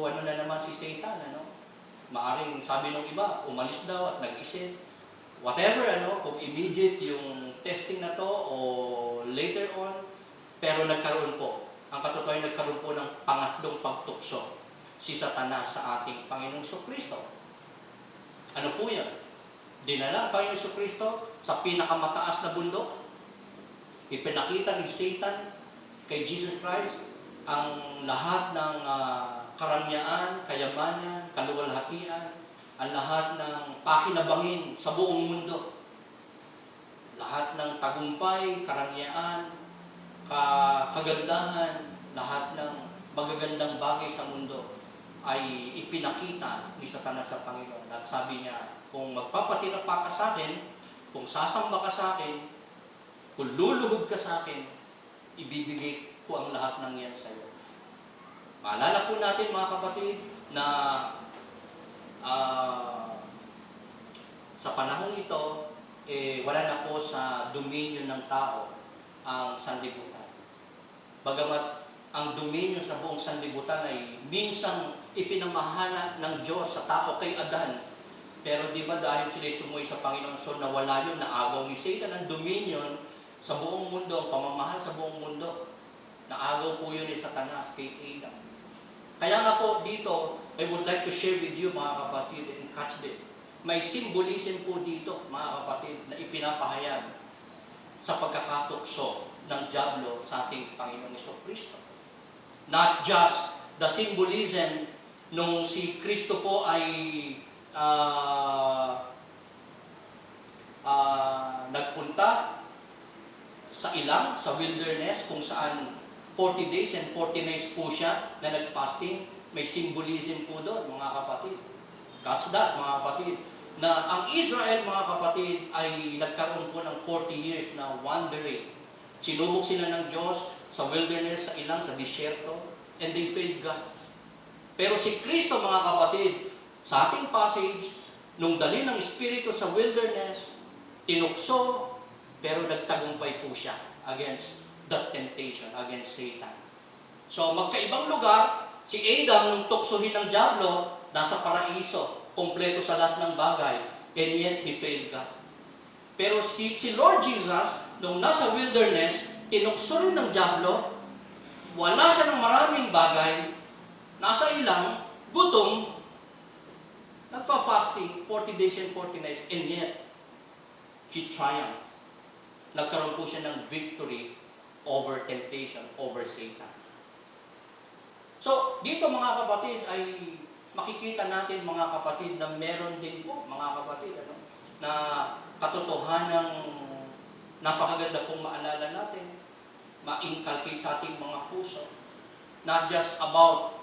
ano na naman si Satan, ano? Maaring sabi ng iba, umalis daw at nag-isip. Whatever, ano, kung immediate yung testing na to o later on, pero nagkaroon po. Ang katotohanan, nagkaroon po ng pangatlong pagtukso si Satanas sa ating Panginoong Kristo. Ano po yan? Dinala ang Panginoong Kristo sa pinakamataas na bundok. Ipinakita ni Satan kay Jesus Christ ang lahat ng karangyaan, kayamanan, kaluwalhatian, ang lahat ng pakinabangin sa buong mundo. Lahat ng tagumpay, karangyaan, kagandahan, lahat ng magagandang bagay sa mundo ay ipinakita ni Satanas sa Panginoon. At sabi niya, kung magpapatira pa ka sa akin, kung sasamba ka sa akin, kung luluhod ka sa akin, ibibigay ko ang lahat ng yan sa iyo. Maalala po natin mga kapatid na sa panahong ito, wala na po sa dominion ng tao ang sanlibutan. Bagamat ang dominion sa buong sanlibutan ay minsang ipinamahala ng Diyos sa tao kay Adan. Pero di ba dahil sila sumuway sa Panginoon, so nawala yun, naagaw ni Satan ang dominion sa buong mundo, ang pamamahal sa buong mundo. Naagaw po yun ni Satanas kay Adam. Kaya nga po dito, I would like to share with you mga kapatid, and catch this. May symbolism po dito mga kapatid na ipinapahayag sa pagkakatukso ng dyablo sa ating Panginoong Kristo. Not just the symbolism nung si Kristo po ay nagpunta sa ilang, sa wilderness, kung saan 40 days and 40 nights po siya na nag-fasting. May symbolism po doon, mga kapatid. Catch that, mga kapatid. Na ang Israel, mga kapatid, ay nagkaroon po ng 40 years na wandering. Sinubok sila ng Diyos sa wilderness, sa ilang, sa disyerto, and they failed God. Pero si Kristo, mga kapatid, sa ating passage, nung dali ng Espiritu sa wilderness, tinukso, pero nagtagumpay po siya against that temptation, against Satan. So, magkaibang lugar, si Adam, nung tuksohin ng dyablo, nasa paraiso, kompleto sa lahat ng bagay, and yet he failed God. Pero si Lord Jesus, nung nasa wilderness, tinukso rin ng dyablo, wala siya ng maraming bagay, nasa ilang, gutom, nagfa-fasting, 40 days and 40 nights, and yet, he triumphed. Nagkaroon po siya ng victory over temptation, over Satan. So, dito mga kapatid ay makikita natin mga kapatid na meron din po mga kapatid na katotohanang napakaganda pong maalala natin, ma-inculcate sa ating mga puso. Not just about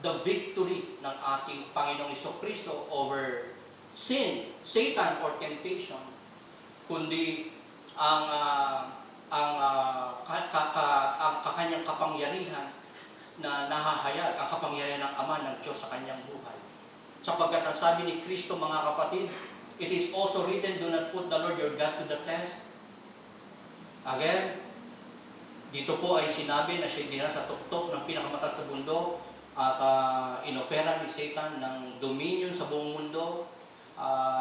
the victory ng ating Panginoong Kristo over sin, Satan, or temptation, kundi ang kanyang kapangyarihan na nahahayag, ang kapangyarihan ng Ama ng Diyos sa kanyang buhay. Sapagkat ang sabi ni Kristo, mga kapatid, it is also written, do not put the Lord your God to the test. Again, dito po ay sinabi na siya dinala sa tuktok ng pinakamataas na bundok at inofera ni Satan ng dominion sa buong mundo,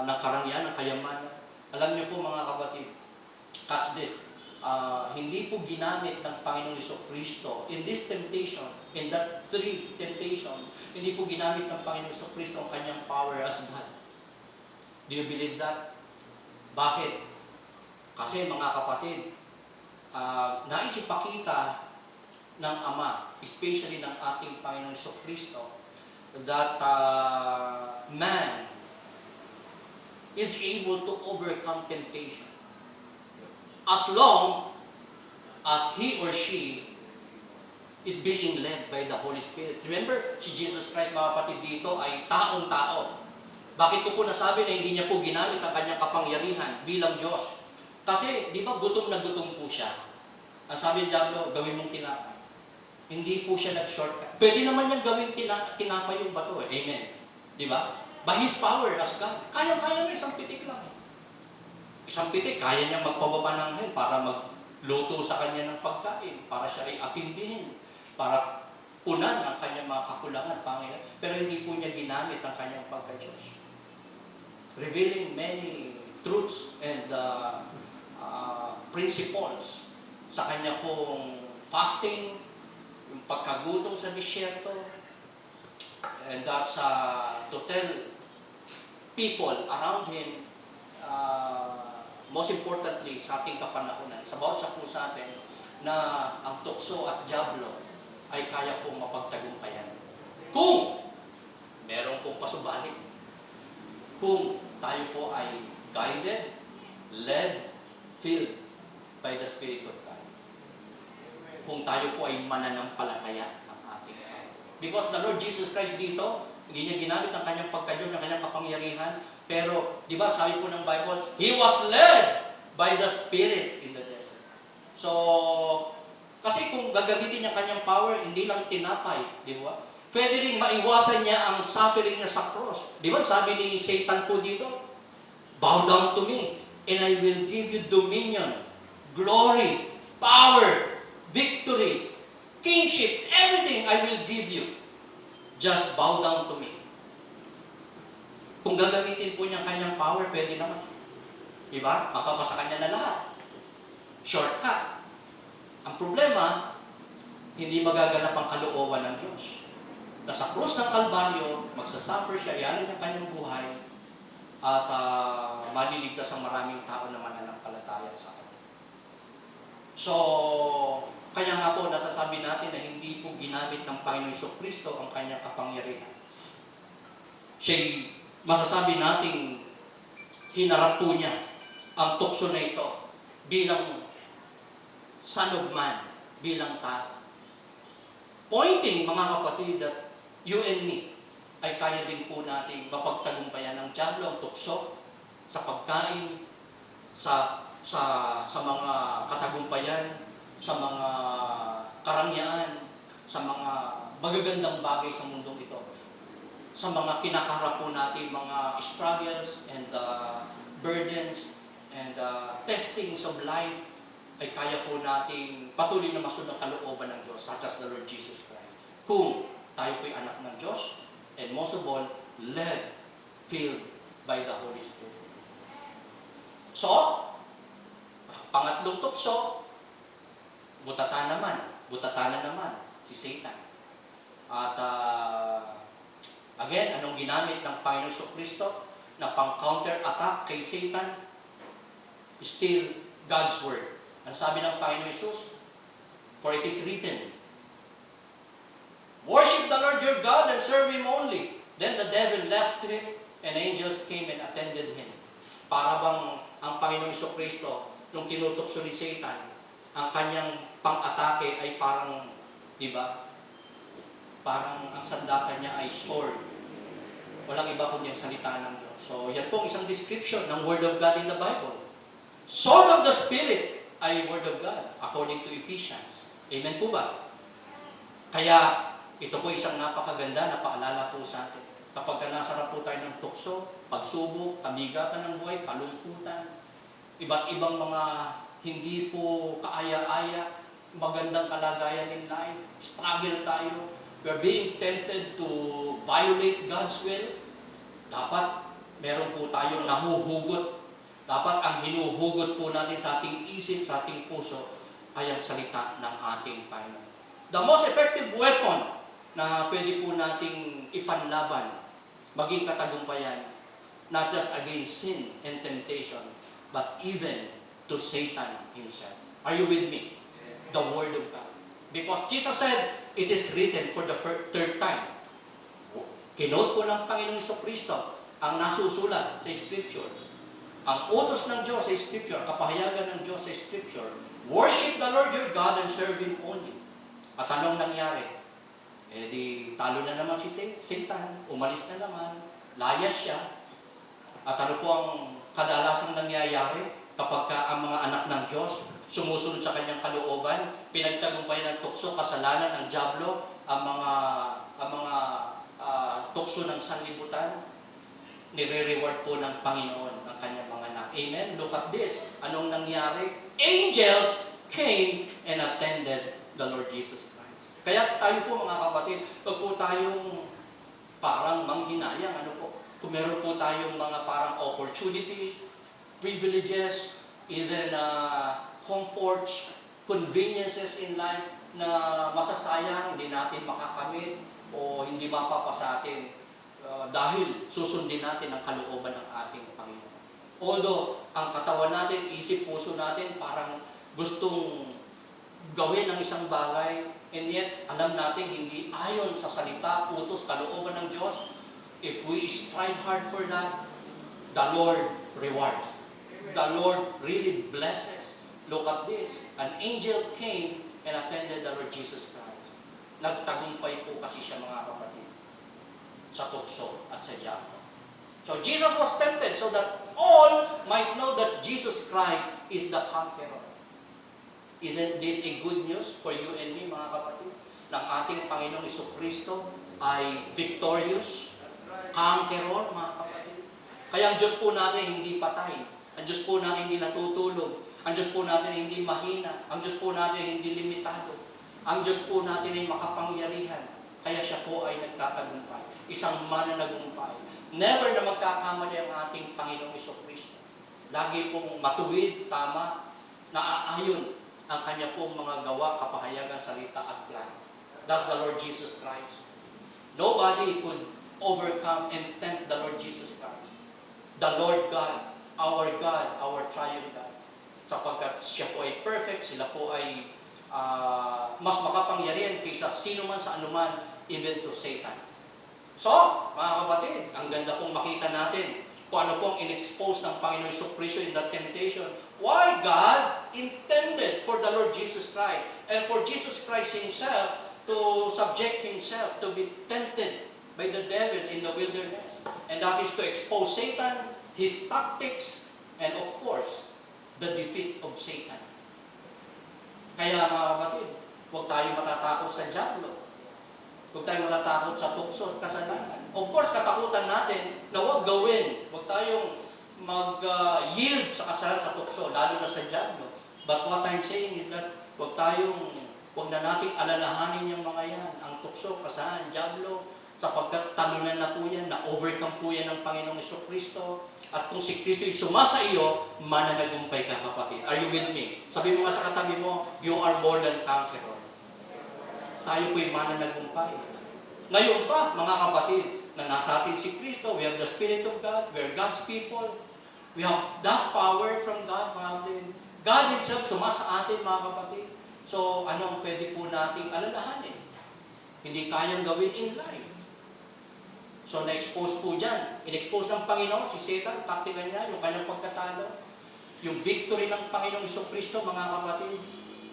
ng karangyaan, ng kayamanan. Alam niyo po mga kapatid, catch this, hindi po ginamit ng Panginoong Kristo in this temptation, in that three temptation, hindi po ginamit ng Panginoong Kristo ang kanyang power as God. Do you believe that? Bakit? Kasi mga kapatid, nais ipakita ng Ama, especially ng ating Panginoong Kristo, that man is able to overcome temptation. as long as he or she is being led by the Holy Spirit. Remember, si Jesus Christ, mga kapatid, dito ay taong-tao. Bakit ko po nasabi na hindi niya po ginamit ang kanyang kapangyarihan bilang Diyos? Kasi, di ba, gutom na gutom po siya. Ang sabi ng Diablo, gawin mong tinapay. Hindi po siya nag-shortcut. Pwede naman niyang gawin tinapay yung bato eh. Amen. Di ba? By His power as God. Kaya-kaya mo isang pitik lang. Isang pitik, kaya niyang magpababa ng hell para magluto sa kanya ng pagkain, para siya ay atindihin, para punan ang kanyang mga kakulangan, Panginoon. Pero hindi po niya ginamit ang kanyang pagka-Diyos. Revealing many truths and principles sa kanya pong fasting, yung pagkagutom sa disyerto, and that's to tell people around him, most importantly sa ating kapanahunan, sa bawat sa po sa atin, na ang tukso at diablo ay kaya pong mapagtagumpayan. Kung meron pong pasubalik, kung tayo po ay guided, led, filled by the Spirit of God. Kung tayo po ay mananampalataya ng ating Panginoon. Because the Lord Jesus Christ dito, hindi niya ginamit ang kanyang pagka-Diyos, ang kanyang kapangyarihan, pero, di ba, sabi po ng Bible, He was led by the Spirit in the desert. So, kasi kung gagamitin niya kanyang power, hindi lang tinapay, di ba? Pwede rin maiwasan niya ang suffering niya sa cross. Di ba, sabi ni Satan po dito, bow down to me, and I will give you dominion, glory, power, victory, kingship, everything I will give you. Just bow down to me. Kung gagamitin po niya kanyang power, pwede naman. Diba? Mapapasa kanya na lahat. Shortcut. Ang problema, hindi magaganap ang kalooban ng Diyos. Na sa krus ng Kalbaryo, magsasuffer siya, ialin ang kanyang buhay, at maliligtas ang maraming tao na mananampalataya sa kanya. So, kaya nga po, nasasabi natin na hindi po ginamit ng Panginoon Jesucristo ang kanyang kapangyarihan. Siya'y masasabi nating hinarap po niya ang tukso na ito bilang Son of Man, bilang tao. Pointing, mga kapatid, that you and me ay kaya din po nating mapagtagumpayan ng diablo ang tukso sa pagkain, sa mga katagumpayan, sa mga karangyaan, sa mga magagandang bagay sa mundong ito, sa mga kinakaharap po natin, mga struggles and burdens and testings of life, ay kaya po nating patuloy na masunod ang kalooban ng Diyos, such as the Lord Jesus Christ. Kung tayo po'y anak ng Diyos, and most of all, led, filled by the Holy Spirit. So, pangatlong tukso, butatan na naman si Satan. At again, anong ginamit ng Panginoon Jesucristo na pang-counter-attack kay Satan? Still God's Word. Ang sabi ng Panginoon Jesus, for it is written, worship the Lord your God and serve Him only. Then the devil left him and angels came and attended him. Para bang ang Panginoon Jesucristo, nung tinutukso ni Satan, ang kanyang pang-atake ay parang, di ba? Parang ang sandata niya ay sword. Walang iba kundi ang salita ng Diyos. So, yan pong isang description ng Word of God in the Bible. Sword of the Spirit ay Word of God, according to Ephesians. Amen po ba? Kaya, ito po isang napakaganda na paalala po sa atin. Kapag nasarap po tayo ng tukso, pagsubok, kabigatan ng buhay, kalungkutan, iba't ibang mga hindi po kaaya-aya, magandang kalagayan in life, struggle tayo, we're being tempted to violate God's will, dapat meron po tayong nahuhugot. Dapat ang hinuhugot po natin sa ating isip, sa ating puso, ay ang salita ng ating Panginoon. The most effective weapon na pwede po nating ipanlaban, maging katagumpayan, not just against sin and temptation, but even to Satan himself. Are you with me? The Word of God. Because Jesus said, it is written for the third time. Kinote po ng Panginoong Jesucristo ang nasusulat sa Scripture. Ang utos ng Diyos sa Scripture, kapahayagan ng Diyos sa Scripture, worship the Lord your God and serve Him only. At anong nangyari? Eh di, talo na naman si Satan, umalis na naman, layas siya. At ano po ang kadalasang nangyayari kapag ang mga anak ng Diyos sumusunod sa kanyang kalooban, pinagtagumpayan ng tukso, kasalanan ng dyablo, ang mga tukso ng sanlibutan, nire-reward po ng Panginoon ang kanyang mga anak. Amen? Look at this. Anong nangyari? Angels came and attended the Lord Jesus Christ. Kaya tayo po mga kapatid, pag po tayong parang manghinayang, ano po, kung meron po tayong mga parang opportunities, privileges, even comforts, conveniences in life na masasayang, hindi natin makakamit o hindi mapapa sa atin dahil susundin natin ang kalooban ng ating Panginoon. Although, ang katawan natin, isip, puso natin, parang gustong gawin ang isang bagay, and yet, alam natin hindi ayon sa salita, utos, kalooban ng Diyos. If we strive hard for that, the Lord rewards. The Lord really blesses. Look at this. An angel came and attended the Lord Jesus Christ. Nagtagumpay po kasi siya mga kapatid sa tukso at sa dyablo. So Jesus was tempted so that all might know that Jesus Christ is the conqueror. Isn't this a good news for you and me mga kapatid? Ng ating Panginoong Jesucristo ay victorious, conqueror mga kapatid. Kaya ang Diyos po natin hindi patay. Ang Diyos po natin hindi natutulog. Ang Diyos po natin hindi mahina. Ang Diyos po natin hindi limitado. Ang Diyos po natin ay makapangyarihan. Kaya siya po ay nagtatagumpay. Isang mananagumpay. Never na magkakamali ang ating Panginoong Jesucristo. Lagi pong matuwid, tama, naaayon ang kanya pong mga gawa, kapahayagan, salita at plan. That's the Lord Jesus Christ. Nobody could overcome and tempt the Lord Jesus Christ. The Lord God, our triune God. Sapagkat siya po ay perfect, sila po ay mas makapangyarihan kaysa sino man sa anuman, even to Satan. So, mga kapatid, ang ganda pong makita natin kung ano pong in-expose ng Panginoon Jesucristo in that temptation. Why God intended for the Lord Jesus Christ and for Jesus Christ Himself to subject Himself to be tempted by the devil in the wilderness. And that is to expose Satan, his tactics, and of course, the defeat of Satan. Kaya mga kapatid, huwag tayo matatakot sa dyablo. Huwag tayo matatakot sa tukso at kasalanan. Of course, katakutan natin na huwag gawin. Huwag tayong mag-yield sa kasalanan sa tukso, lalo na sa dyablo. But what I'm saying is that huwag na nating alalahanin yung mga yan. Ang tukso, kasalanan, dyablo, sapagkat talunan na po yan, na-overcome po yan ng Panginoong Jesucristo. At kung si Kristo ay sumasa iyo, mananagumpay ka kapatid. Are you with me? Sabi mo nga sa katabi mo, you are more than conqueror. Tayo po'y mananagumpay. Ngayon pa, mga kapatid, na nasa atin si Kristo, we have the Spirit of God, we are God's people. We have that power from God, mga kapatid. God Himself sumasa atin, mga kapatid. So, ano ang pwede po nating alalahanin? Hindi kayang gawin in life. So, na-expose po dyan. In-expose ng Panginoon, si Satan, taktika niya, yung kanyang pagkatalo. Yung victory ng Panginoong Jesucristo, mga kapatid,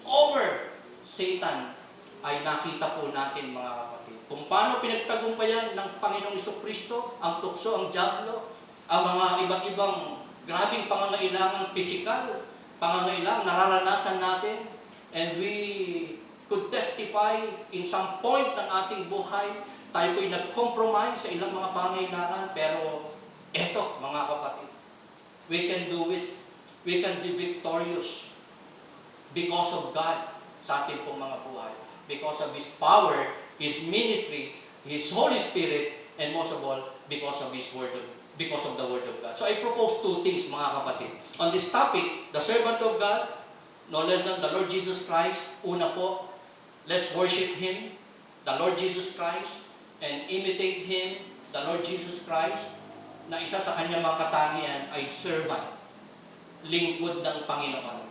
over Satan, ay nakita po natin, mga kapatid. Kung paano pinagtagumpayan ng Panginoong Jesucristo, ang tukso, ang dyablo, ang mga iba't ibang grabing pangangailangang pisikal, pangangailangang nararanasan natin, and we could testify in some point ng ating buhay, tayo po'y nag-compromise sa ilang mga pangangailangan, pero eto, mga kapatid, we can do it. We can be victorious because of God sa ating pong mga buhay. Because of His power, His ministry, His Holy Spirit, and most of all, because of the Word of God. So I propose two things, mga kapatid. On this topic, the servant of God, no less than the Lord Jesus Christ, una po, let's worship Him, the Lord Jesus Christ, and imitate Him, the Lord Jesus Christ, na isa sa kanyang mga katangian ay servant, lingkod ng Panginoon.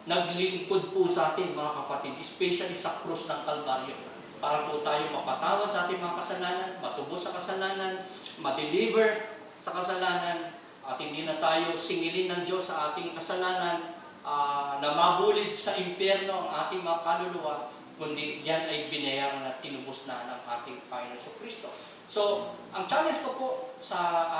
Naglingkod po sa atin, mga kapatid, especially sa krus ng Kalbaryo, para po tayo mapatawad sa ating mga kasalanan, matubos sa kasalanan, ma-deliver sa kasalanan, At hindi na tayo singilin ng Diyos sa ating kasalanan na mabulid sa impyerno ang ating mga kaluluwa, kundi yan ay binayaran at tinubos na ng ating Panginoon Kristo. So, ang challenge ko po sa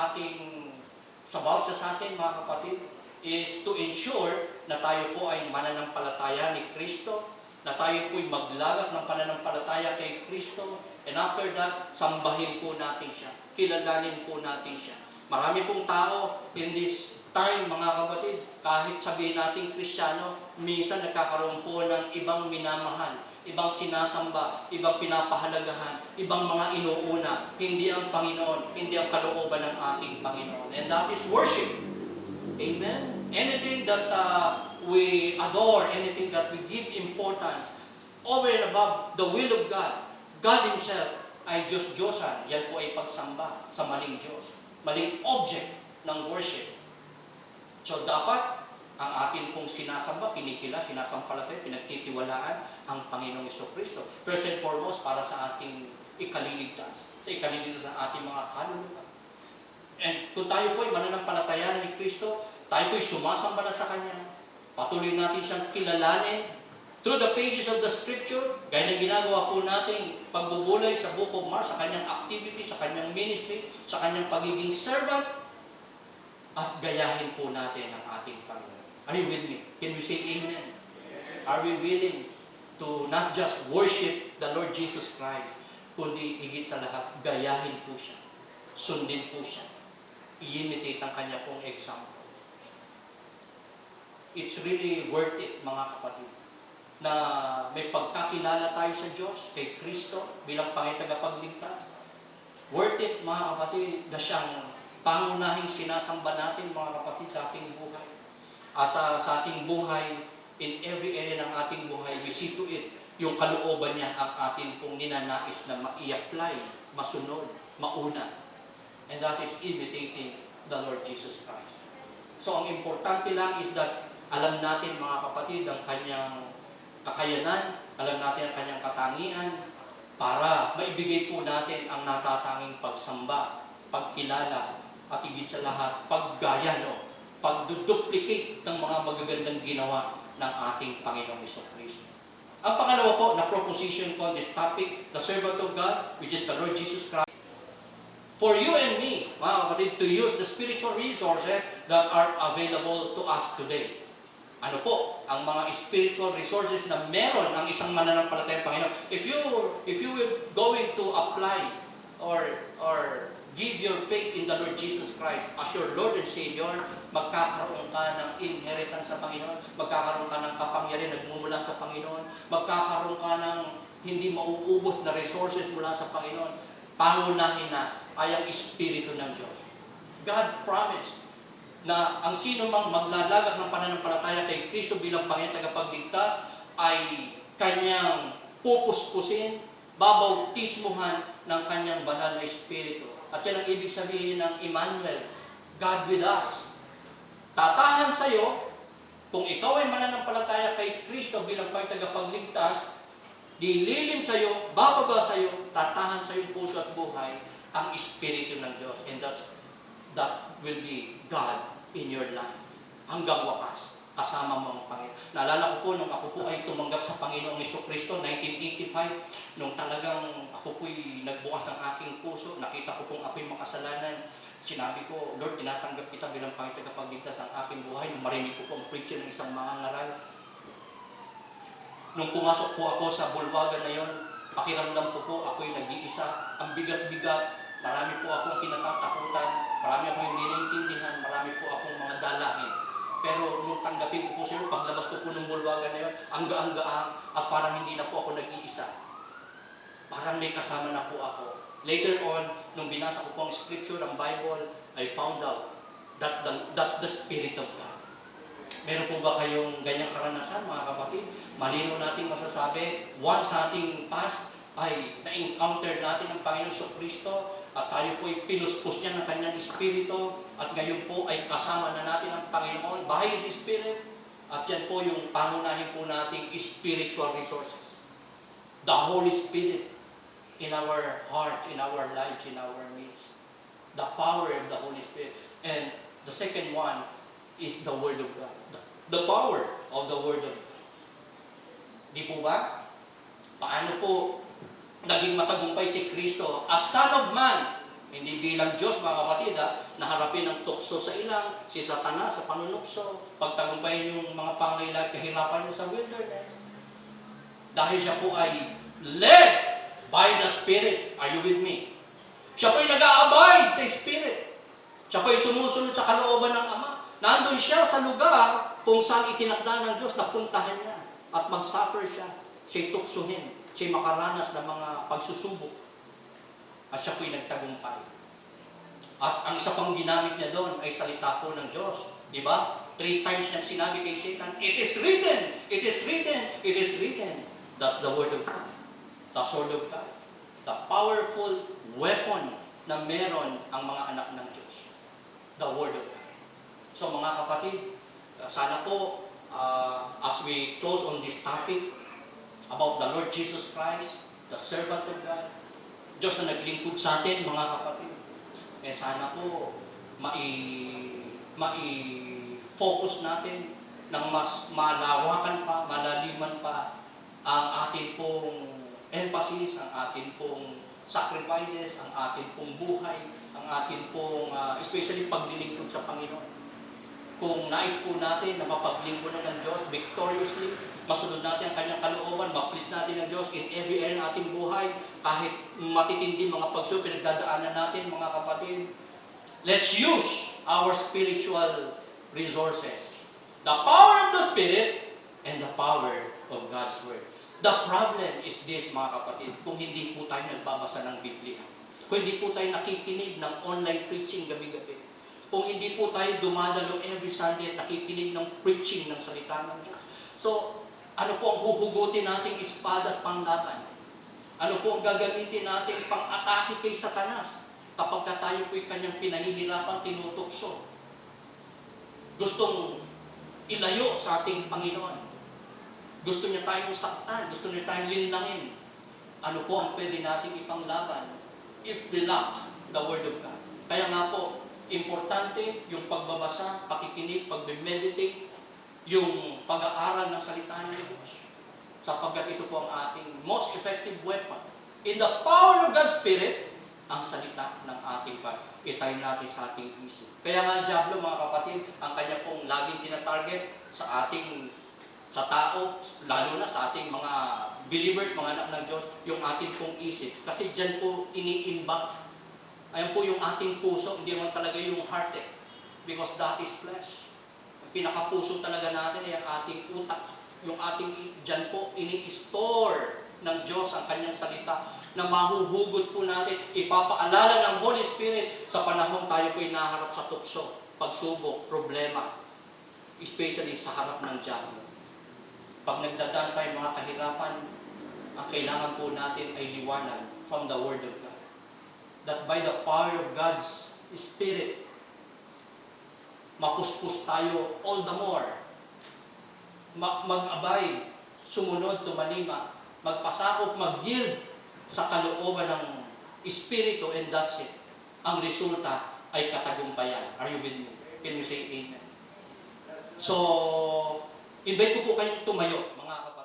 bawat sa atin mga kapatid is to ensure na tayo po ay mananampalataya ni Kristo, na tayo po'y maglagak ng pananampalataya kay Kristo, and after that, sambahin po natin siya, kilalanin po natin siya. Marami pong tao in this time, mga kapatid, kahit sabihin natin Kristiyano, minsan nagkakaroon po ng ibang minamahal, ibang sinasamba, ibang pinapahalagahan, ibang mga inuuna, hindi ang Panginoon, hindi ang kalooban ng ating Panginoon. And that is worship. Amen? Anything that we adore, anything that we give importance over and above the will of God, God Himself ay Diyos-Diyosan. Yan po ay pagsamba sa maling Diyos, maling object ng worship. So dapat ang atin pong sinasamba, kinikila, sinasampalataya, pinagtitiwalaan ang Panginoong Jesucristo. First and foremost, para sa ating ikaliligtas, sa ikaliligtas ng ating mga kaluluwa. And kung tayo po ay mananampalataya ni Kristo, tayo po ay sumasamba na sa Kanya, patuloy natin siyang kilalanin through the pages of the Scripture, gaya ng ginagawa po nating pagbubulay sa Book of Mark, sa Kanyang activity, sa Kanyang ministry, sa Kanyang pagiging servant, at gayahin po natin ang ating Panginoon. Are you with me? Can we say amen? Are we willing to not just worship the Lord Jesus Christ, kundi higit sa lahat, gayahin po siya, sundin po siya, i-imitate ang kanya pong example. It's really worth it, mga kapatid, na may pagkakilala tayo sa Diyos, kay Kristo, bilang Panginoon tagapagligtas. Worth it, mga kapatid, na siyang pangunahing sinasamba natin, mga kapatid, sa ating buhay. At sa ating buhay, in every area ng ating buhay, we see to it yung kalooban niya ang atin pong ninanais na ma-i-apply, masunod, mauna. And that is imitating the Lord Jesus Christ. So ang importante lang is that alam natin, mga kapatid, ang kanyang kakayanan, alam natin ang kanyang katangian, para maibigay po natin ang natatanging pagsamba, pagkilala, at higit sa lahat, paggaya, pagduduplicate ng mga magagandang ginawa ng ating Panginoong Jesucristo. Ang pangalawa po na proposition ko on this topic, the servant of God, which is the Lord Jesus Christ. For you and me, mga kapatid, to use the spiritual resources that are available to us today. Ano po ang mga spiritual resources na meron ang isang mananampalatayang Panginoon? If you will going to apply or give your faith in the Lord Jesus Christ as your Lord and Savior, magkakaroon ka ng inheritance sa Panginoon, magkakaroon ka ng kapangyarihan nagmumula sa Panginoon, magkakaroon ka ng hindi mauubos na resources mula sa Panginoon. Pangunahin na ay ang Espiritu ng Diyos. God promised na ang sino mang maglalagak ng pananampalataya kay Kristo bilang Panginoon tagapagligtas ay kanyang pupuspusin, babautismuhan ng kanyang banal na Espiritu. At yan ang ibig sabihin ng Emmanuel, God with us. Tatahan sa'yo, kung ikaw ay mananampalataya kay Kristo bilang tagapagligtas, dililim sa'yo, bababa sa'yo, tatahan sa'yo puso at buhay ang Espiritu ng Diyos. And that will be God in your life. Hanggang wakas, kasama mo ang Panginoon. Naalala ko po, nung ako po ay tumanggap sa Panginoong Jesucristo, 1985, nung talagang ako po'y nagbukas ng aking puso, nakita ko pong ako'y makasalanan, sinabi ko, Lord, tinatanggap kita bilang Panginoon tagapagligtas ng aking buhay. Nung marinig ko po ang preaching ng isang mangangaral, nung pumasok po ako sa bulwagan na yon, pakiramdam ko po, ako'y nag-iisa, ang bigat-bigat, marami po akong kinatatakutan, marami akong hindi naintindihan, marami po akong mga dalahin. Pero nung tanggapin ko po siya, paglabas ko po ng bulwagan na yun, ang gaan-gaan, at parang hindi na po ako nag-iisa. Parang may kasama na po ako. Later on, nung binasa ko po ang scripture, ang Bible, I found out, that's the Spirit of God. Meron po ba kayong ganyang karanasan, mga kapatid? Malino nating masasabi, once sa ating past, ay na-encounter natin ang Panginoon Jesucristo, at tayo po ay pinuspos niya ng kanyang Espiritu, at ngayon po ay kasama na natin ang Panginoon by His Spirit, at yan po yung pangunahin po nating spiritual resources. The Holy Spirit in our hearts, in our lives, in our midst. The power of the Holy Spirit. And The second one is the Word of God. The power of the Word of God. Di po ba? Paano po naging matagumpay si Kristo as Son of Man? Hindi bilang Diyos, mga kapatid, na harapin ang tukso sa ilang, si Satanas sa panunukso, pagtagumpayin yung mga pangailangan, kahirapan niya sa wilderness. Dahil siya po ay led by the Spirit. Are you with me? Siya po ay nag-a-abide sa Spirit. Siya po ay sumusunod sa kalooban ng Ama. Nandun siya sa lugar kung saan itinakda ng Diyos na puntahan niya. At mag-suffer siya. Siya'y tuksuhin. Siya'y makaranas ng mga pagsusubok. At siya po'y nagtagumpay. At ang isa pang ginamit niya doon ay salita po ng Diyos. Di ba? 3 times niyang sinabi kay Satan, "It is written! It is written! It is written!" That's the Word of God. The Sword of God. The powerful weapon na meron ang mga anak ng Diyos. The Word of God. So mga kapatid, sana po, as we close on this topic about the Lord Jesus Christ, the servant of God, Diyos na naglingkod sa atin, mga kapatid, sana po mai-focus natin ng mas malawakan pa, malaliman pa ang atin pong emphasis, ang atin pong sacrifices, ang atin pong buhay, ang atin pong especially paglilingkod sa Panginoon. Kung nais po natin na mapaglingkod ng Diyos victoriously, masunod natin ang kanyang kalooban, ma-please natin ang Diyos in every area ng ating buhay, kahit matitindi mga pagsubok pinagdadaanan natin, mga kapatid. Let's use our spiritual resources. The power of the Spirit and the power of God's Word. The problem is this, mga kapatid, kung hindi po tayo nagbabasa ng Biblia, kung hindi po tayo nakikinig ng online preaching gabi-gabi, kung hindi po tayo dumadalo every Sunday at nakikinig ng preaching ng salita ng Diyos. So, ano po ang huhugutin nating espada at panglaban? Ano po ang gagamitin natin pang-atake kay Satanas kapag tayo po'y kanyang pinahihirapan, tinutukso? Gustong ilayo sa ating Panginoon. Gusto niya tayong saktan, gusto niya tayong linlangin. Ano po ang pwede nating ipanglaban? If we lack the Word of God. Kaya nga po, importante yung pagbabasa, pakikinig, pagme-meditate, yung pag-aaral ng salita ng Diyos. Sapagkat ito po ang ating most effective weapon. In the power of God's Spirit, ang salita ng ating itay natin sa ating isip. Kaya nga, Diablo, mga kapatid, ang kanya pong laging tinatarget sa tao, lalo na sa ating mga believers, mga anak ng Diyos, yung ating pong isip. Kasi dyan po ini-imbak. Ayan po yung ating puso, hindi naman talaga yung heart because that is flesh. Ang pinakapuso talaga natin ay ang ating utak. Yung ating, dyan po, ini-store ng Diyos ang kanyang salita na mahuhugot po natin, ipapaalala ng Holy Spirit sa panahon tayo po inaharap sa tukso, pagsubok, problema, especially sa harap ng Diablo. Pag nagdadance tayo mga kahirapan, ang kailangan po natin ay liwanag from the Word of God. That by the power of God's Spirit, mapuspos tayo all the more. Mag-abay, sumunod, tumanima, magpasakop, mag-yield sa kalooban ng Espiritu, and that's it. Ang resulta ay katagumpayan. Are you with me? Can you say amen? So, invite ko po kayong tumayo, mga kapatid.